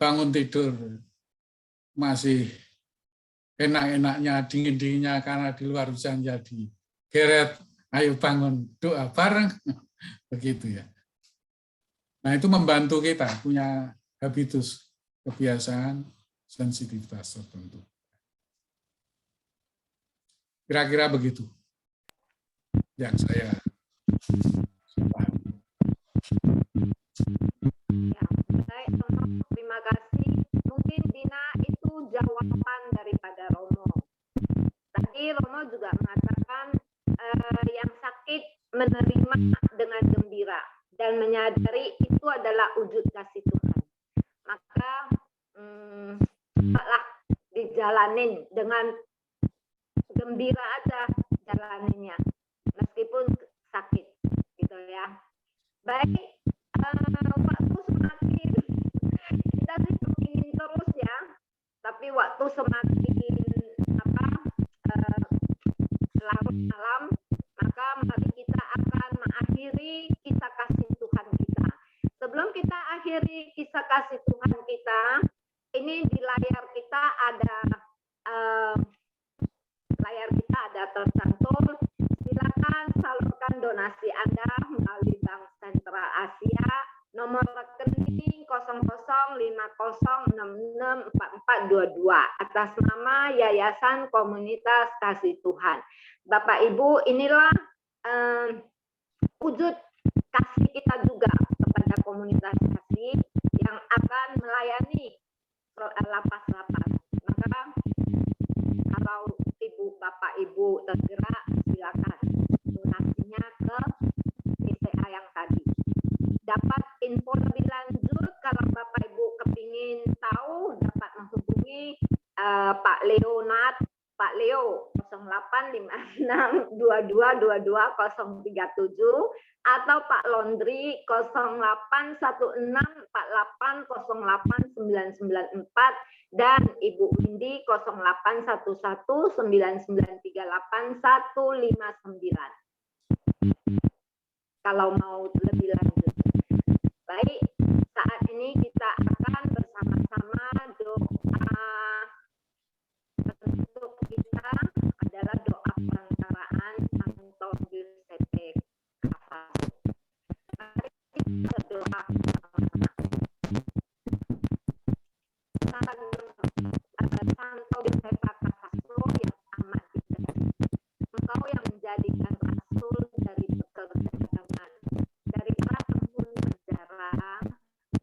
bangun tidur masih enak-enaknya, dingin-dinginnya karena di luar hujan jadi geret, ayo bangun doa bareng, begitu ya. Nah itu membantu kita punya habitus, kebiasaan, sensitivitas tertentu. Kira-kira begitu yang saya pahami. Ya, baik, Romo, terima kasih. Mungkin Dina itu jawaban daripada Romo. Tadi Romo juga mengatakan yang sakit menerima dengan gembira dan menyadari itu adalah wujud kasih Tuhan. Maka cepatlah dijalanin dengan gembira aja jalaninnya, meskipun sakit, gitu ya. Baik, waktu semakin kita sih ingin terus ya, tapi waktu semakin larut malam, maka mari kita akan mengakhiri kisah kasih Tuhan kita. Sebelum kita akhiri kisah kasih Tuhan kita, ini di layar kita ada tercantum. Silakan salurkan donasi Anda melalui Bank Sentral Asia, nomor rekening 0050664422 atas nama Yayasan Komunitas Kasih Tuhan. Bapak Ibu, inilah wujud kasih kita juga kepada komunitas kasih yang akan melayani lapas-lapas. Maka kalau Bapak Ibu tergerak, silakan donasinya ke BCA yang tadi. Dapat info lebih lanjut kalau Bapak Ibu kepingin tahu, dapat menghubungi Pak Leonard, Pak Leo 085622221037 atau Pak Laundry 081648089994 dan Ibu Windy 0819938159 kalau mau lebih lanjut. Baik, saat ini kita akan bersama-sama doa. Untuk kita adalah doa perantaraan Santo Giuseppe Cafasso. Mari kita berdoa bersama-sama. Santo Giuseppe Cafasso yang amat dikasihi, Engkau yang menjadikan rasul dari pekerjaan, dari para penghuni penjara,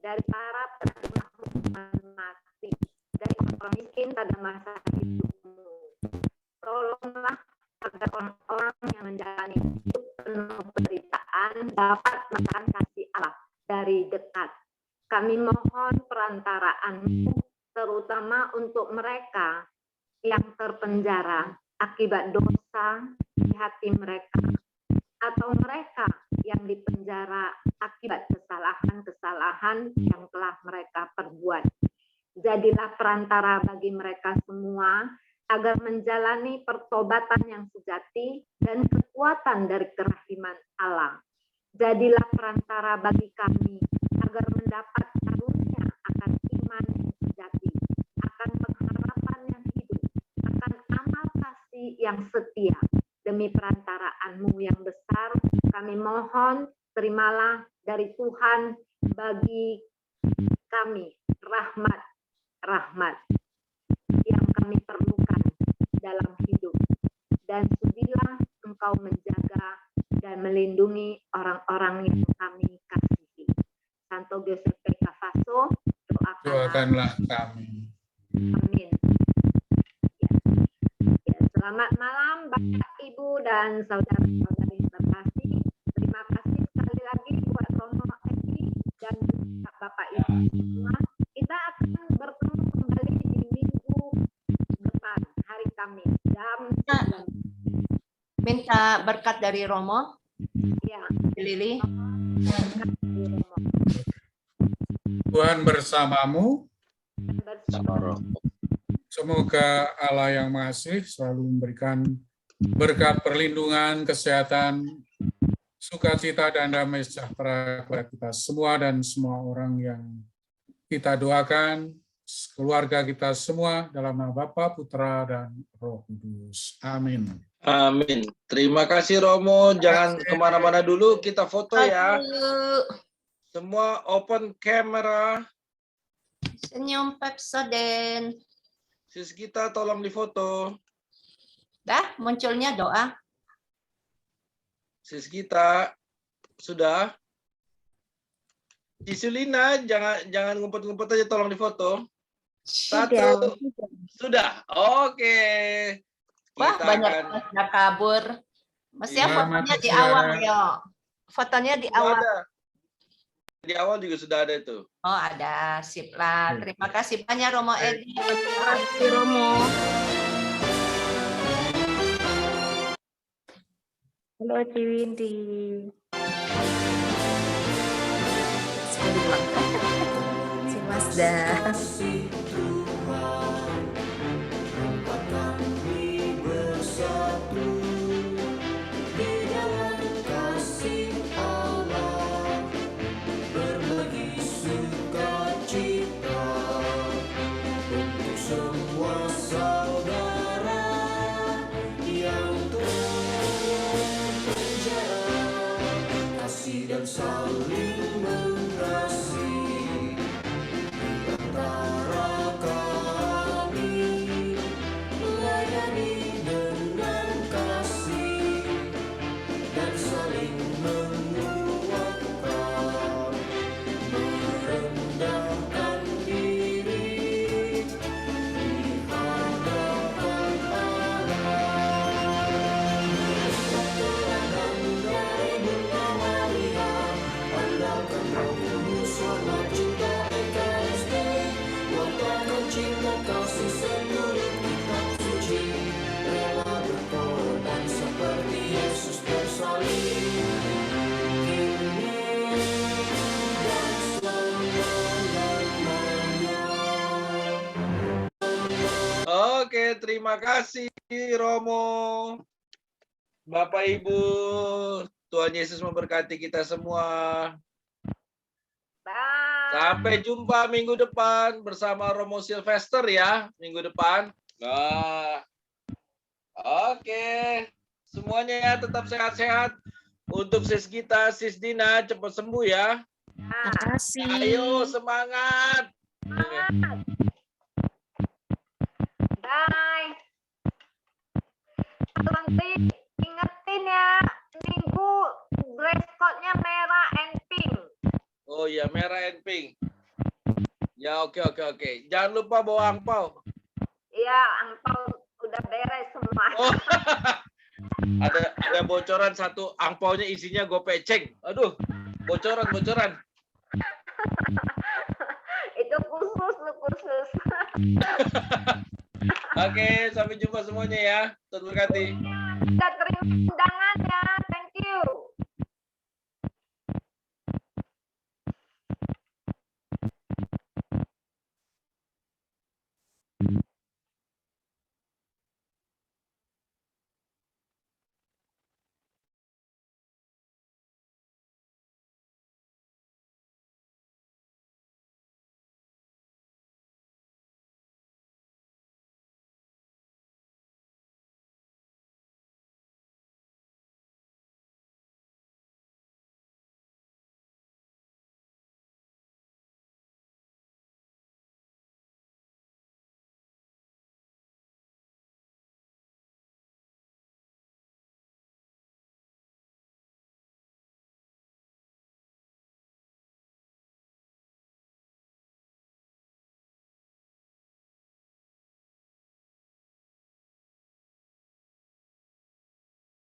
dari para penerima hukuman mati, dari orang miskin pada masa hidupmu. Tolonglah agar orang-orang yang menjalani hidup penuh penderitaan dapat merasakan kasih Allah dari dekat. Kami mohon perantaraanmu terutama untuk mereka yang terpenjara akibat dosa di hati mereka, atau mereka yang dipenjara akibat kesalahan-kesalahan yang telah mereka perbuat. Jadilah perantara bagi mereka semua agar menjalani pertobatan yang sejati dan kekuatan dari kerahiman Allah. Jadilah perantara bagi kami agar mendapat karunia akan iman yang sejati, akan pengharapan yang hidup, akan amal kasih yang setia. Demi perantaraanmu yang besar, kami mohon terimalah dari Tuhan bagi kami rahmat yang kami perlukan dalam hidup, dan sudilah Engkau menjaga dan dan melindungi orang-orang yang kami kasihi. Santo Giuseppe Cavasso, Doakanlah kami. Amin. Ya, selamat malam Bapak, Ibu, dan saudara-saudari yang terkasih. Terima kasih sekali lagi buat Romo Edi dan Bapak Ibu semua. Kita akan bertemu kembali di minggu depan, hari Kamis, jam 9. Minta berkat dari Romo, Ya, Lili. berkat dari Romo. Tuhan bersamamu. Bersama. Semoga Allah yang Maha selalu memberikan berkat perlindungan, kesehatan, sukacita, dan damai sejahtera kepada kita semua dan semua orang yang kita doakan, keluarga kita semua, dalam nama Bapa, Putra, dan Roh Kudus. Amin. Amin. Terima kasih Romo. Jangan kemana-mana dulu, kita foto ya. Semua open camera. Senyum Pepsodent. Sis kita tolong difoto. Dah, munculnya doa. Sis kita sudah. Cisulina, jangan ngumpet-ngumpet aja, tolong difoto. Satu. Sudah. Oke. Wah, Kita banyak akan- yang sudah kabur. Mestinya Selamat fotonya di siang. awal, yo. Fotonya di Sudah awal. ada. Di awal juga sudah ada itu. Oh, ada. Sip lah. Terima kasih banyak Romo Edi. Terima kasih Romo. Halo Ciwindi. Si Mazda. Oke, terima kasih Romo. Bapak Ibu, Tuhan Yesus memberkati kita semua. Bye. Sampai jumpa minggu depan bersama Romo Sylvester ya, minggu depan. Nah, oke. Semuanya ya tetap sehat-sehat. Untuk sis kita, sis Dina, cepat sembuh ya. Terima kasih. Ayo, semangat. Bye. Nanti ingetin ya, minggu dress code-nya merah and pink. Oh iya, merah and pink. Ya, oke. Jangan lupa bawa angpau. Iya, angpau udah beres semua. Oh, ada bocoran satu, angpaunya isinya gopeceng. Aduh, bocoran. Itu khusus. Oke, sampai jumpa semuanya ya. Tuhan berkati. Kita terima undangan ya.